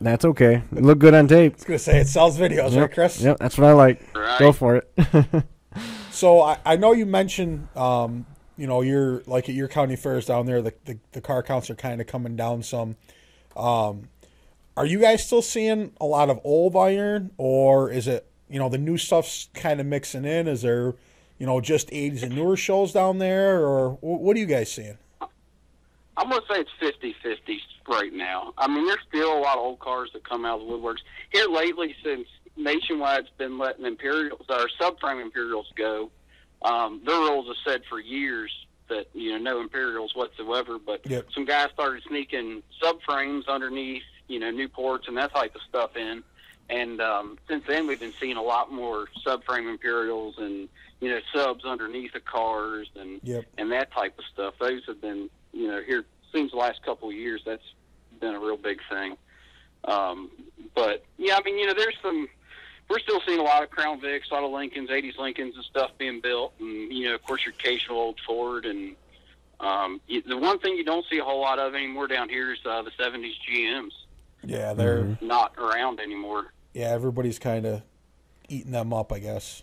That's okay. It looked good on tape. I was going to say, it sells videos, right, Chris? Yep, that's what I like. Right. Go for it. So I know you mentioned, you're like at your county fairs down there, the car counts are kind of coming down some. Are you guys still seeing a lot of old iron, or is it, the new stuff's kind of mixing in? Is there, just 80s and newer shows down there, or what are you guys seeing? I'm going to say it's 50-50 right now. I mean, there's still a lot of old cars that come out of the woodworks. Here lately, since Nationwide's been letting Imperials, or subframe Imperials go, their rules have said for years that, no Imperials whatsoever, but some guys started sneaking subframes underneath, Newports and that type of stuff in. And since then, we've been seeing a lot more subframe Imperials and, subs underneath the cars and that type of stuff. Those have been, here, seems the last couple of years, that's been a real big thing. But, yeah, I mean, we're still seeing a lot of Crown Vics, a lot of Lincolns, 80s Lincolns and stuff being built. And, of course, your occasional old Ford. And the one thing you don't see a whole lot of anymore down here is the 70s GMs. Yeah, they're not around anymore. Yeah, everybody's kind of eating them up, I guess.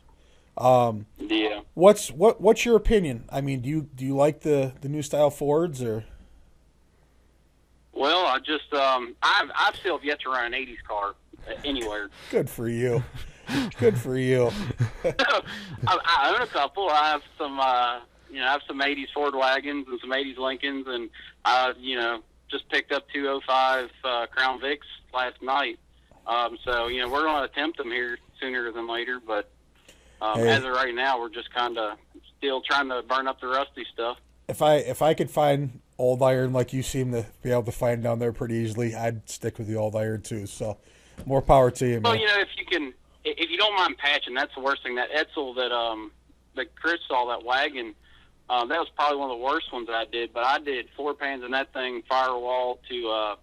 Yeah. What's your opinion? I mean, do you like the new style Fords, or? Well, I've still yet to run an 80s car anywhere. Good for you. Good for you. I own a couple. I have some, I have some 80s Ford wagons and some 80s Lincolns, and I, just picked up 205 Crown Vics last night. So, we're going to attempt them here sooner than later, but as of right now, we're just kind of still trying to burn up the rusty stuff. If I could find old iron like you seem to be able to find down there pretty easily, I'd stick with the old iron too. So, more power to you, man. Well, if you don't mind patching, that's the worst thing. That Edsel that Chris saw, that wagon, that was probably one of the worst ones that I did. But I did 4 pans in that thing, firewall to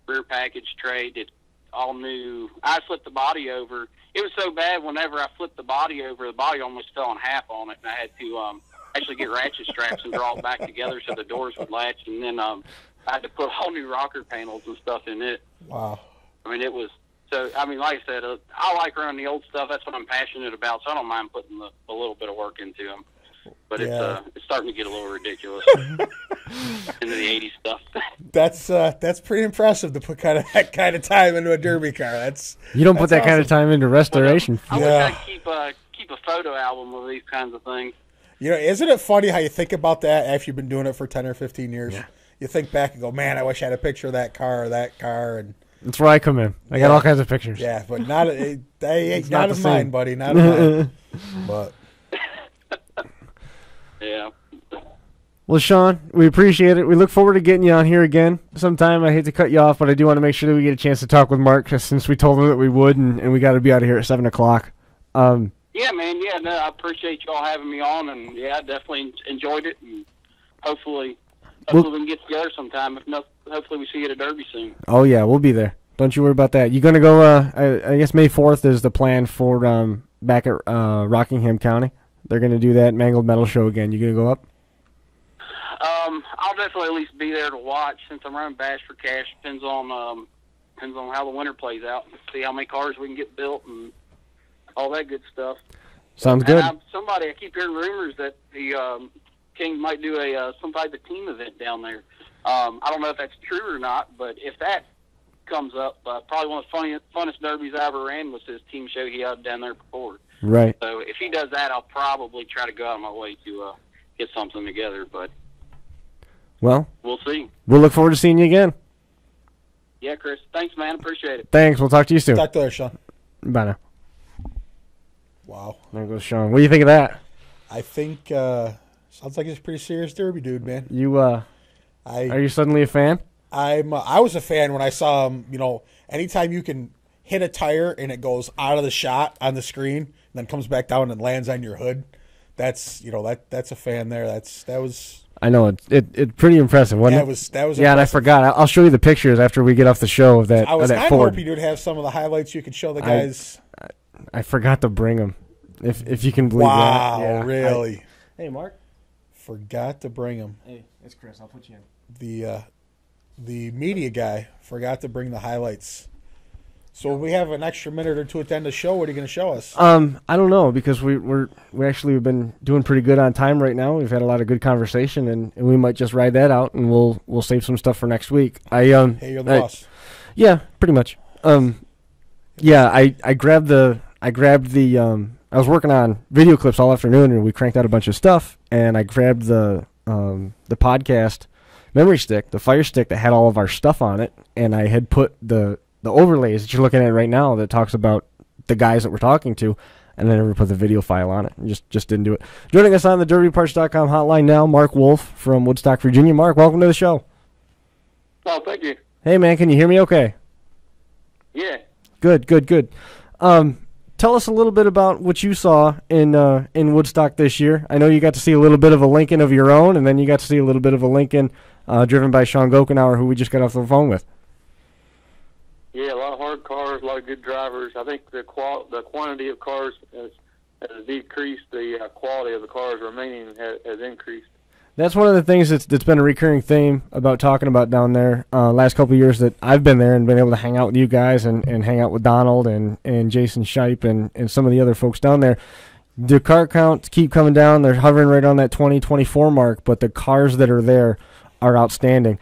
rear package tray, did all new. I flipped the body over. It was so bad whenever I flipped the body over, the body almost fell in half on it, and I had to actually get ratchet straps and draw it back together so the doors would latch, and then I had to put whole new rocker panels and stuff in it. Wow. I mean, it was so. I mean, like I said, I like running the old stuff. That's what I'm passionate about. So I don't mind putting a little bit of work into them. But it's starting to get a little ridiculous into the '80s stuff. That's pretty impressive to put that kind of time into a derby car. You don't put that kind of time into restoration. I wish I'd keep a photo album of these kinds of things. You know, isn't it funny how you think about that after you've been doing it for 10 or 15 years? Yeah. You think back and go, man, I wish I had a picture of that car or that car. And that's where I come in. I got all kinds of pictures. Yeah, but not of mine, buddy. Not of mine. But yeah. Well, Shawn, we appreciate it. We look forward to getting you on here again sometime. I hate to cut you off, but I do want to make sure that we get a chance to talk with Mark, since we told him that we would, and we got to be out of here at 7 o'clock. Yeah, man. Yeah, no, I appreciate y'all having me on, and yeah, I definitely enjoyed it, and hopefully we can get together sometime. If not, hopefully we see you at a derby soon. Oh yeah, we'll be there. Don't you worry about that. You gonna go? I guess May 4th is the plan for back at Rockingham County. They're gonna do that Mangled Metal show again. You gonna go up? I'll definitely at least be there to watch, since I'm running Bash for Cash. Depends on how the winter plays out. See how many cars we can get built and all that good stuff. Sounds good. I keep hearing rumors that the King might do some type of team event down there. I don't know if that's true or not, but if that comes up, probably one of the funnest derbies I ever ran was his team show he had down there before. Right. So if he does that, I'll probably try to go out of my way to get something together. But well, we'll see. We'll look forward to seeing you again. Yeah, Chris. Thanks, man. Appreciate it. Thanks. We'll talk to you soon. Talk to you, Shawn. Bye now. Wow. There goes Shawn. What do you think of that? I think sounds like he's a pretty serious derby dude, man. Are you suddenly a fan? I was a fan when I saw him. You know, anytime you can hit a tire and it goes out of the shot on the screen and then comes back down and lands on your hood, that's a fan there. That was. I know it's pretty impressive, wasn't it? That was. Yeah, and I forgot. I'll show you the pictures after we get off the show of that. I was kind of hoping you'd have some of the highlights you could show the guys. I forgot to bring them, if you can believe that. Wow, Yeah, really? Hey, Mark. Forgot to bring them. Hey, it's Chris. I'll put you in. The media guy forgot to bring the highlights. So we have an extra minute or two at the end of the show. What are you going to show us? I don't know, because we actually have been doing pretty good on time right now. We've had a lot of good conversation, and we might just ride that out, and we'll save some stuff for next week. Hey, you're the boss. Yeah, pretty much. Yeah, I grabbed the. I was working on video clips all afternoon, and we cranked out a bunch of stuff. And I grabbed the podcast memory stick, the Fire Stick that had all of our stuff on it, and I had put the overlays that you're looking at right now that talks about the guys that we're talking to, and I never put the video file on it. Just didn't do it. Joining us on the DerbyParts.com hotline now, Mark Wolfe from Woodstock, Virginia. Mark, welcome to the show. Oh, thank you. Hey, man, can you hear me okay? Yeah. Good. Tell us a little bit about what you saw in Woodstock this year. I know you got to see a little bit of a Lincoln of your own, and then you got to see a little bit of a Lincoln driven by Shawn Gokhanour, who we just got off the phone with. Yeah, a lot of hard cars, a lot of good drivers. I think the quantity of cars has decreased. The quality of the cars remaining has increased. That's one of the things that's been a recurring theme about talking about down there last couple of years that I've been there and been able to hang out with you guys and hang out with Donald and Jason Shipe and some of the other folks down there. The car counts keep coming down. They're hovering right on that 2024 mark, but the cars that are there are outstanding.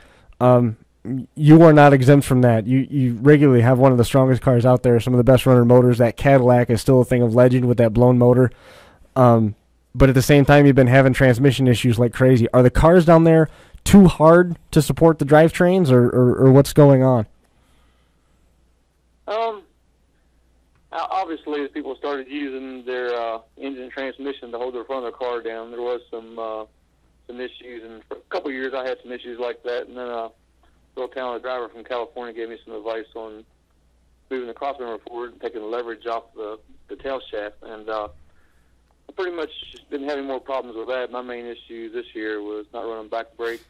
You are not exempt from that. You regularly have one of the strongest cars out there, some of the best runner motors. That Cadillac is still a thing of legend with that blown motor. But at the same time, you've been having transmission issues like crazy. Are the cars down there too hard to support the drivetrains, or what's going on? Obviously, as people started using their engine and transmission to hold the front of their car down, there was some issues. And for a couple of years, I had some issues like that. And then a real talented driver from California gave me some advice on moving the crossmember forward and taking the leverage off the tail shaft. And I pretty much been having more problems with that. My main issue this year was not running back brakes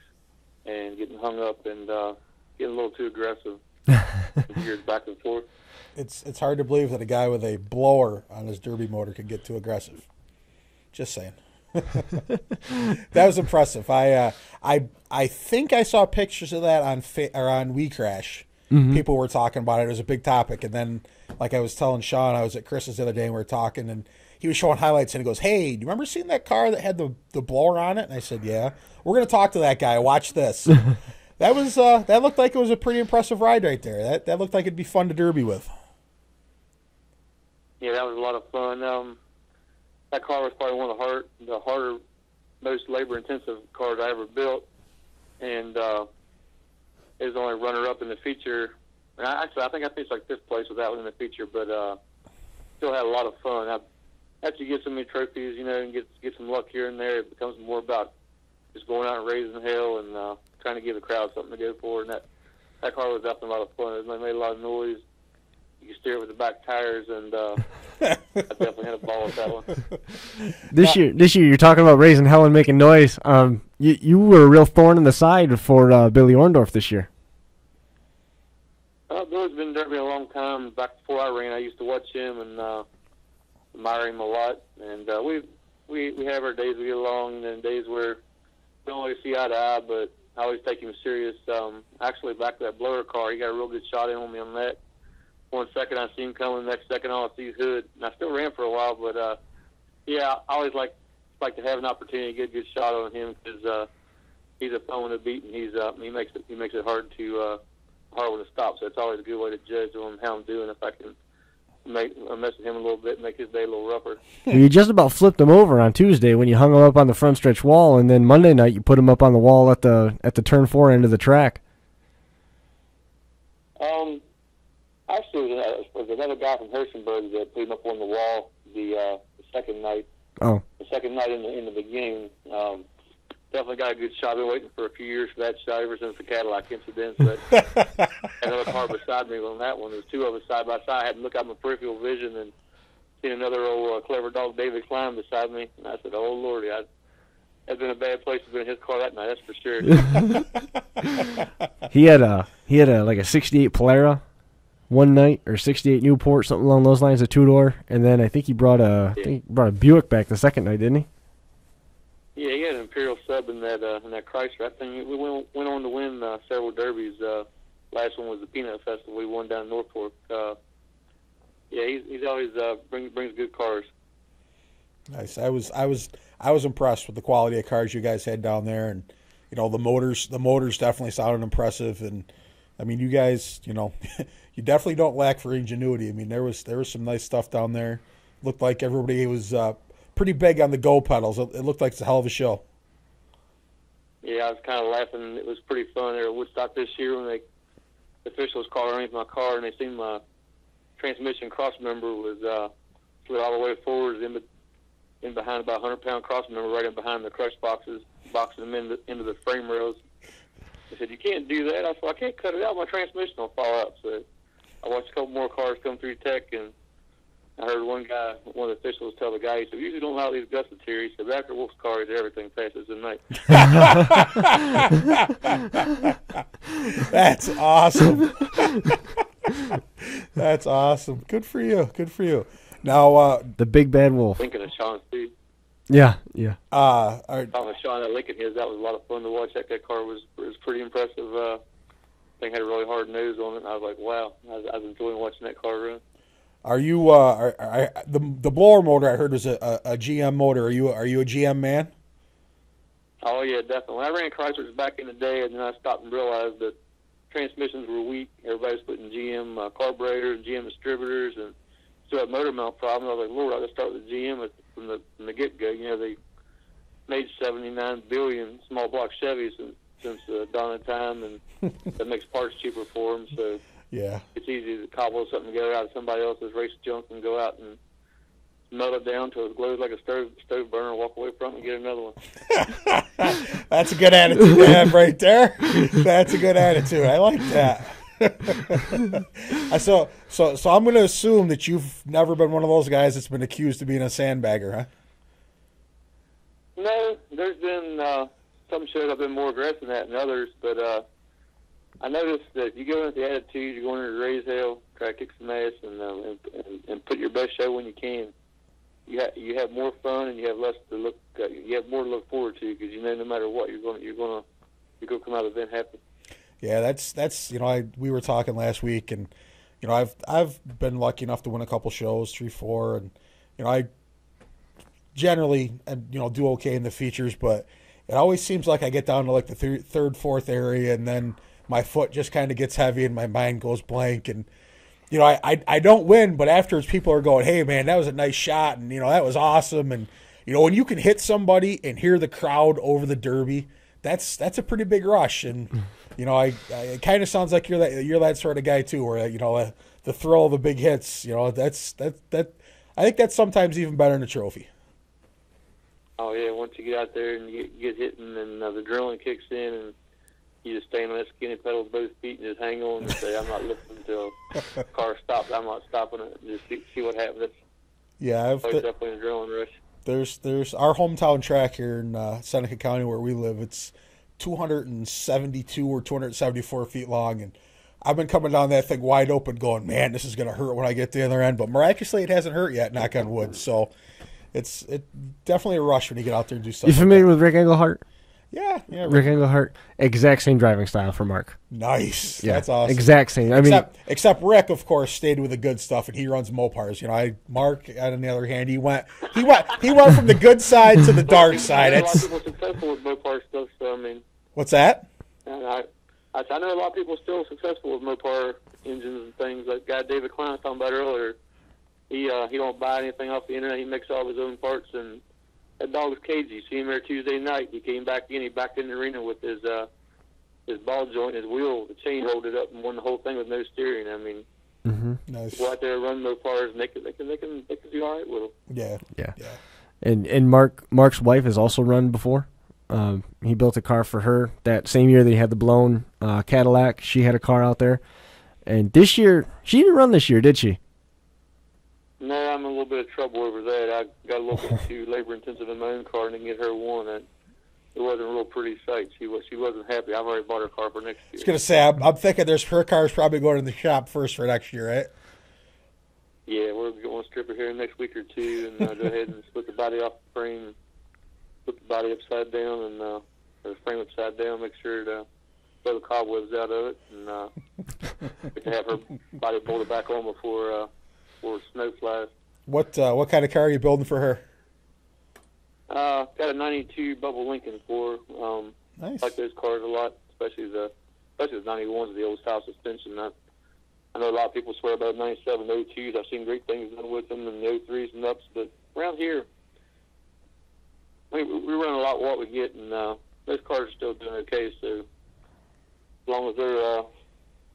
and getting hung up and getting a little too aggressive. Gears back and forth. It's hard to believe that a guy with a blower on his derby motor could get too aggressive. Just saying. That was impressive. I think I saw pictures of that on We Crash. Mm-hmm. People were talking about it. It was a big topic. And then, like I was telling Shawn, I was at Chris's the other day and we were talking, and he was showing highlights, and he goes, "Hey, do you remember seeing that car that had the blower on it?" And I said, "Yeah." We're going to talk to that guy. Watch this. That was that looked like it was a pretty impressive ride right there. That looked like it'd be fun to derby with. Yeah, that was a lot of fun. That car was probably one of the harder, most labor-intensive cars I ever built, and it was the only runner-up in the feature. And I think I finished like 5th place with that one in the feature, but still had a lot of fun. After you get so many trophies, and get some luck here and there, it becomes more about just going out and raising hell and trying to give the crowd something to go for. And that car was definitely a lot of fun. It made a lot of noise. You could steer it with the back tires, and I definitely had a ball with that one. This year, you're talking about raising hell and making noise. You were a real thorn in the side for Billy Orndorff this year. Billy's been derby a long time. Back before I ran, I used to watch him and admire him a lot. And we have our days we get along, and then days where we don't always see eye to eye, but I always take him serious. Actually, back to that blower car, he got a real good shot in on me on that. 1 second I see him coming, the next second I see his hood. And I still ran for a while, but yeah, I always like to have an opportunity to get a good shot on him because he's a fun one to beat, and he makes it hard one to stop. So it's always a good way to judge on how I'm doing if I can mess with him a little bit, make his day a little rougher. You just about flipped him over on Tuesday when you hung him up on the front stretch wall, and then Monday night you put him up on the wall at the turn 4 end of the track. Actually, there was another guy from Harrisonburg that put him up on the wall the second night. Oh. The second night in the beginning. Definitely got a good shot. I've been waiting for a few years for that shot ever since the Cadillac incident. But another car beside me on that one. There's 2 of us side by side. I had to look out my peripheral vision and seen another old clever dog, David Klein, beside me. And I said, "Oh, Lordy, that's been a bad place to be in his car that night, that's for sure." He had like a 68 Polara one night, or 68 Newport, something along those lines, a 2-door, and then I think he brought a Buick back the second night, didn't he? Yeah, he had an Imperial sub in that Chrysler. I think we went on to win several derbies. Last one was the Peanut Festival. We won down in Norfolk. Yeah, he's always brings good cars. Nice. I was impressed with the quality of cars you guys had down there, and the motors definitely sounded impressive. And I mean, you guys, you definitely don't lack for ingenuity. I mean, there was some nice stuff down there. Looked like everybody was pretty big on the go pedals. It looked like it's a hell of a show. Yeah, I was kind of laughing. It was pretty fun there at Woodstock this year when the officials called underneath my car, and they seen my transmission cross member was slid all the way forward in behind about 100-pound cross member right in behind the crush boxes, boxing them into the frame rails. They said, "You can't do that." I said, "I can't cut it out. My transmission will fall out." So I watched a couple more cars come through tech, and I heard one of the officials tell the guy, he said, "We usually don't allow these gussets here." He said, "After Wolf's car, everything passes at night." That's awesome. That's awesome. Good for you. Good for you. Now, the big bad wolf. Lincoln and Shawn, too. Yeah. Talking with Shawn, that Lincoln that was a lot of fun to watch. That car was pretty impressive. I think had a really hard nose on it. And I was like, wow. I was enjoying watching that car run. Are you the blower motor? I heard was a GM motor. Are you a GM man? Oh yeah, definitely. I ran Chryslers back in the day, and then I stopped and realized that transmissions were weak. Everybody's putting GM carburetors and GM distributors, and still had motor mount problems. I was like, Lord, I'll just start with GM from the get go. They made 79 billion small block Chevys since the dawn of time, and that makes parts cheaper for them. So. Yeah, it's easy to cobble something together out of somebody else's race junk and go out and melt it down till it glows like a stove burner, walk away from it and get another one. That's a good attitude to have right there. That's a good attitude. I like that. So I'm going to assume that you've never been one of those guys that's been accused of being a sandbagger, huh? No, there's been some shows I've been more aggressive than that than others, but I noticed that if you go into the attitude, you go into the raise hell, try to kick some ass, and put your best show when you can. you have more fun and you have less to look. You have more to look forward to because you know no matter what you're going to come out of the event happy. Yeah, that's we were talking last week, and I've been lucky enough to win a couple shows, 3, 4, and I generally do okay in the features, but it always seems like I get down to like the third, fourth area, and then my foot just kind of gets heavy and my mind goes blank, and I don't win, but afterwards people are going, "Hey man, that was a nice shot," and that was awesome, and when you can hit somebody and hear the crowd over the Derby, that's a pretty big rush, and it kind of sounds like you're that sort of guy too, where the thrill of the big hits, that I think that's sometimes even better than a trophy. Oh yeah, once you get out there and you get hitting, and the adrenaline kicks in, and you just stand on that skinny pedal with both feet and just hang on and say, "I'm not listening until the car stops. I'm not stopping it." And just see what happens. Yeah, definitely an adrenaline rush. There's our hometown track here in Seneca County where we live. It's 272 or 274 feet long, and I've been coming down that thing wide open going, "Man, this is going to hurt when I get to the other end," but miraculously it hasn't hurt yet, knock on wood. So it's definitely a rush when you get out there and do stuff. You familiar with Rick Englehart? Yeah. Rick Englehart, exact same driving style for Mark. Nice. Yeah, that's awesome. Exact same. Except Rick, of course, stayed with the good stuff, and he runs Mopars. Mark, on the other hand, he went from the good side to the dark side. A lot of people successful with Mopar stuff. So I mean, what's that? I know a lot of people still successful with Mopar engines and things. Like guy David Klein I was talking about earlier. He don't buy anything off the internet. He makes all his own parts, and that dog is cagey. You see him there Tuesday night. He came back in. He backed in the arena with his ball joint, his wheel, the chain rolled it up, and won the whole thing with no steering. I mean, nice. Go out there and run Mopars, and they can do all right with them. Yeah. And Mark's wife has also run before. He built a car for her that same year that he had the blown Cadillac. She had a car out there, and this year she didn't run this year, did she? No, I'm in a little bit of trouble over that. I got a little bit too labor-intensive in my own car, and to get her one, and it wasn't a real pretty sight. She wasn't happy. I've already bought her car for next year. I was going to say, I'm thinking her car's probably going to the shop first for next year, right? Yeah, we're going to strip her here next week or two, and go ahead and split the body off the frame, put the body upside down, and the frame upside down, make sure to blow the cobwebs out of it, and we can have her body bolted back on before snow flies. What kind of car are you building for her? Got a 92 Bubble Lincoln for her. Nice. I like those cars a lot, especially the 91s, the old style suspension. I know a lot of people swear about 97 02s. I've seen great things done with them, and the 03s and ups, but around here, we run a lot what we get, and those cars are still doing okay, so as long as they're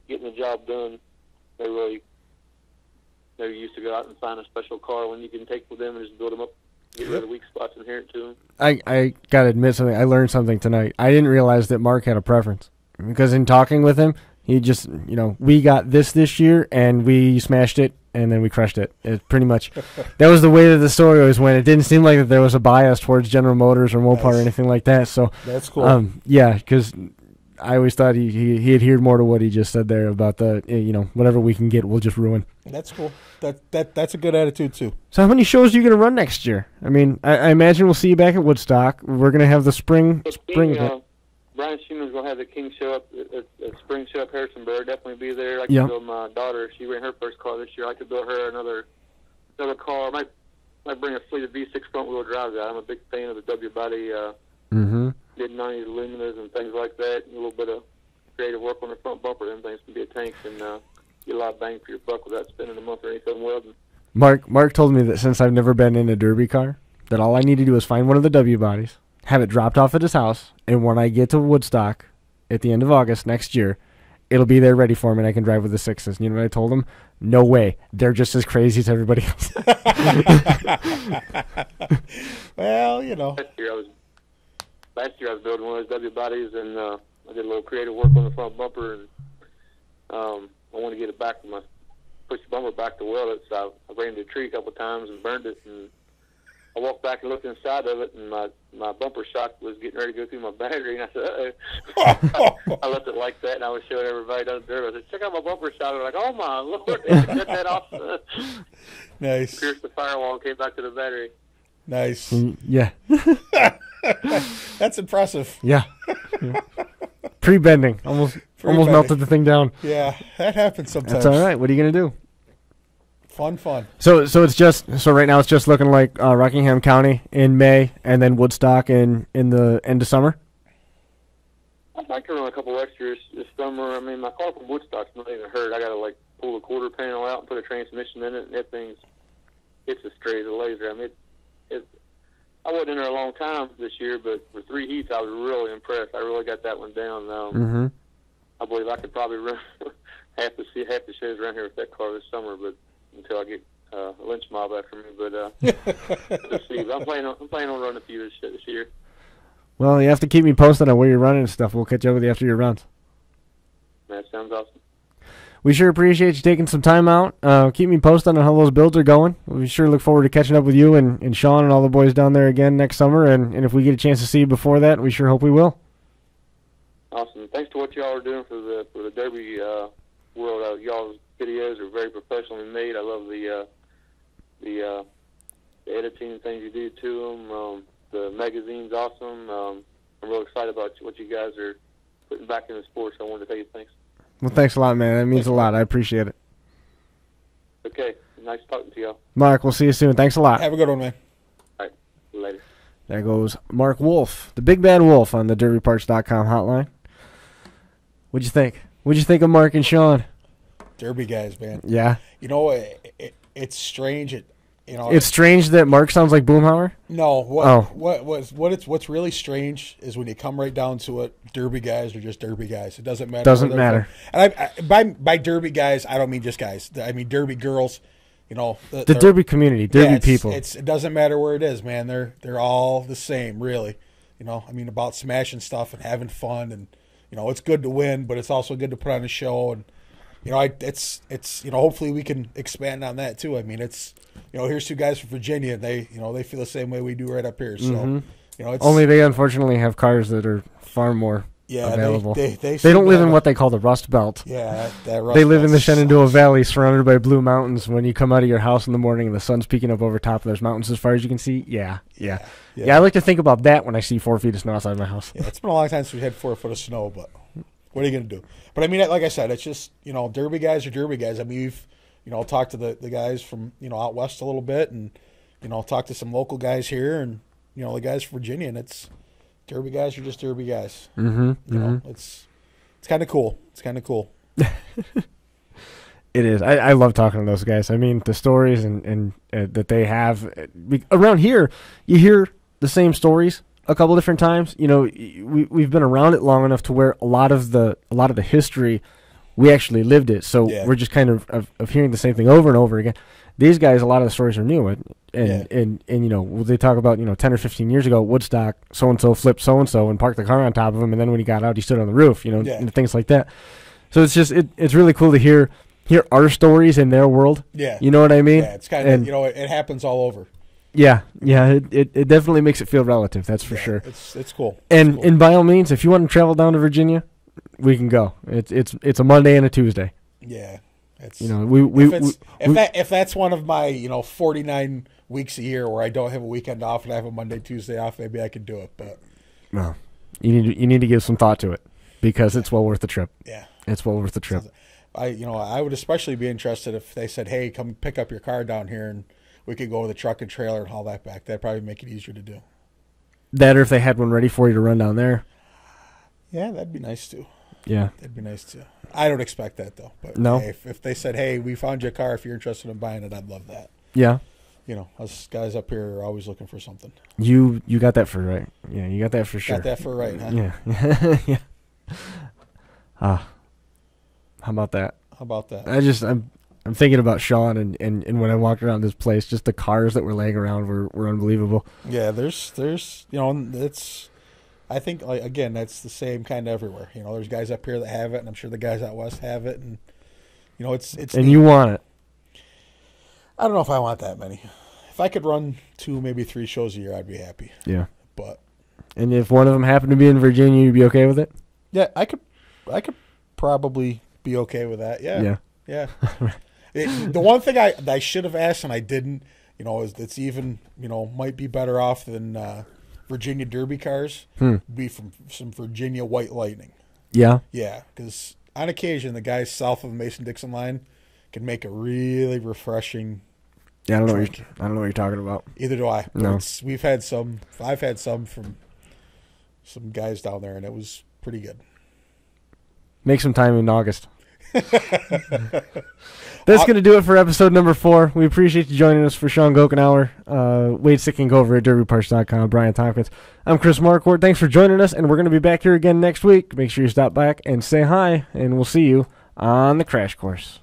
getting the job done, they're used to go out and find a special car when you can take with them and just build them up, get rid of the weak spots inherent to them. I got to admit something. I learned something tonight. I didn't realize that Mark had a preference, because in talking with him, he just, we got this year, and we smashed it, and then we crushed it. It pretty much, that was the way that the story always went. It didn't seem like that there was a bias towards General Motors or Mopar or anything like that. So that's cool. Yeah, because I always thought he adhered more to what he just said there about the, whatever we can get, we'll just ruin. That's cool. That's a good attitude too. So how many shows are you going to run next year? I mean, I imagine we'll see you back at Woodstock. We're going to have the spring event. Brian Schuman's going to have the King show up at spring show up Harrisonburg. Definitely be there. I could build my daughter. She ran her first car this year. I could build her another car. I might bring a fleet of V6 front wheel drives out. I'm a big fan of the W body mid-90s Luminas and things like that. And a little bit of creative work on the front bumper. Them things can be a tank and get a lot of bang for your buck without spending a month or anything welding. Mark told me that since I've never been in a Derby car, that all I need to do is find one of the W bodies, have it dropped off at his house, and when I get to Woodstock at the end of August next year, it'll be there ready for me, and I can drive with the 6s. And you know what I told him? No way. They're just as crazy as everybody else. Well, Last year I was building one of those W bodies, and I did a little creative work on the front bumper, and I wanted to get it back push the bumper back to weld it, so I ran into a tree a couple of times and burned it, and I walked back and looked inside of it, and my bumper shock was getting ready to go through my battery, and I said, uh-oh. I left it like that, and I was showing everybody down there. I said, check out my bumper shock. They're like, oh, my Lord, they cut that off. Nice. Pierced the firewall and came back to the battery. Nice. Yeah. That's impressive. Yeah. Pre-bending. Almost melted the thing down. Yeah, that happens sometimes. That's all right. What are you going to do? Fun. So right now it's just looking like Rockingham County in May, and then Woodstock in the end of summer. I'd like to run a couple extras this summer. I mean, my car from Woodstock's not even hurt. I got to pull the quarter panel out and put a transmission in it, and it's as straight as a laser. I mean, I wasn't in there a long time this year, but for 3 heats, I was really impressed. I really got that one down. I believe I could probably run half the shows around here with that car this summer, but until I get a lynch mob after me. But let's see. I'm planning on running a few this year. Well, you have to keep me posted on where you're running and stuff. We'll catch up with you after your runs. That sounds awesome. We sure appreciate you taking some time out. Keep me posted on how those builds are going. We sure look forward to catching up with you and Shawn and all the boys down there again next summer. And if we get a chance to see you before that, we sure hope we will. Awesome. Thanks to what y'all are doing for the Derby world. Y'all's videos are very professionally made. I love the editing things you do to them. The magazine's awesome. I'm real excited about what you guys are putting back in the sport, so I wanted to tell you thanks. Well, thanks a lot, man. That means a lot. I appreciate it. Okay. Nice talking to y'all. Mark, we'll see you soon. Thanks a lot. Have a good one, man. All right. Later. There goes Mark Wolfe, the big bad wolf on the DerbyParts.com hotline. What'd you think? What'd you think of Mark and Shawn? Derby guys, man. Yeah. You know, it's strange. It's strange that Mark sounds like Boomhauer? No. What's really strange is when you come right down to it, Derby guys are just Derby guys. It doesn't matter. Doesn't matter. And by Derby guys, I don't mean just guys. I mean Derby girls. You know, the Derby community, Derby people. It doesn't matter where it is, man. They're all the same, really. You know, I mean, about smashing stuff and having fun, and you know, it's good to win, but it's also good to put on a show. And you know, it's hopefully we can expand on that too. I mean, it's, you know, here's two guys from Virginia. They feel the same way we do right up here. So you know, it's only they unfortunately have cars that are far more available. They don't live in what they call the Rust Belt. Yeah, that Rust They live Belt in the Shenandoah Valley, surrounded by blue mountains. When you come out of your house in the morning and the sun's peeking up over top, there's mountains as far as you can see. Yeah. I like to think about that when I see 4 feet of snow outside my house. Yeah, it's been a long time since we had 4 foot of snow, but what are you going to do? But I mean, like I said, it's just, you know, Derby guys are Derby guys. I mean, we've, you know, talked to the guys from, you know, out west a little bit, and, you know, talked to some local guys here, and, you know, the guys from Virginia, and it's, Derby guys are just Derby guys. You know, it's kind of cool. It's kind of cool. It is. I love talking to those guys. I mean, the stories and that they have around here. You hear the same stories a couple different times. You know, we've been around it long enough to where a lot of the history, we actually lived it. So we're just kind of hearing the same thing over and over again. These guys, a lot of the stories are new, and you know, they talk about, you know, 10 or 15 years ago, Woodstock, so and so flipped so and so and parked the car on top of him, and then when he got out, he stood on the roof. You know, and things like that. So it's just it's really cool to hear our stories in their world. Yeah, you know what I mean? Yeah, it's kind of, you know, it happens all over. Yeah, it definitely makes it feel relative. That's for sure. It's cool. And by all means, if you want to travel down to Virginia, we can go. It's a Monday and a Tuesday. Yeah, it's, you know, if that's one of my, you know, 49 weeks a year where I don't have a weekend off and I have a Monday, Tuesday off, maybe I can do it. But well, you need to give some thought to it, because it's well worth the trip. Yeah, it's well worth the trip. I would especially be interested if they said, hey, come pick up your car down here and we could go with the truck and trailer and haul that back. That'd probably make it easier to do. That, or if they had one ready for you to run down there. Yeah, that'd be nice too. Yeah, that'd be nice too. I don't expect that though. But no, hey, if they said, hey, we found you a car, if you're interested in buying it, I'd love that. Yeah. You know, us guys up here are always looking for something. You got that for right. Yeah, you got that for sure. Got that for right, huh? Yeah. Yeah. How about that? How about that? I'm thinking about Shawn, and when I walked around this place, just the cars that were laying around were unbelievable. Yeah, there's you know, it's, I think, like, again, that's the same kind of everywhere. You know, there's guys up here that have it, and I'm sure the guys out west have it, and you know, it's and you want it. I don't know if I want that many. If I could run 2, maybe 3 shows a year, I'd be happy. Yeah. But and if one of them happened to be in Virginia, you'd be okay with it? Yeah, I could probably be okay with that. Yeah. Yeah. The one thing I should have asked and I didn't, is that's even, might be better off than Virginia Derby cars, be from some Virginia White Lightning. Yeah. Yeah, because on occasion the guys south of the Mason-Dixon line can make a really refreshing. Yeah, I don't know what you're talking about. Either do I. No. I've had some from some guys down there, and it was pretty good. Make some time in August. That's going to do it for episode number 4. We appreciate you joining us for Shawn Gokhanour, Wade Sicking over at DerbyParts.com, Brian Tompkins. I'm Chris Marquardt. Thanks for joining us, and we're going to be back here again next week. Make sure you stop back and say hi, and we'll see you on the crash course.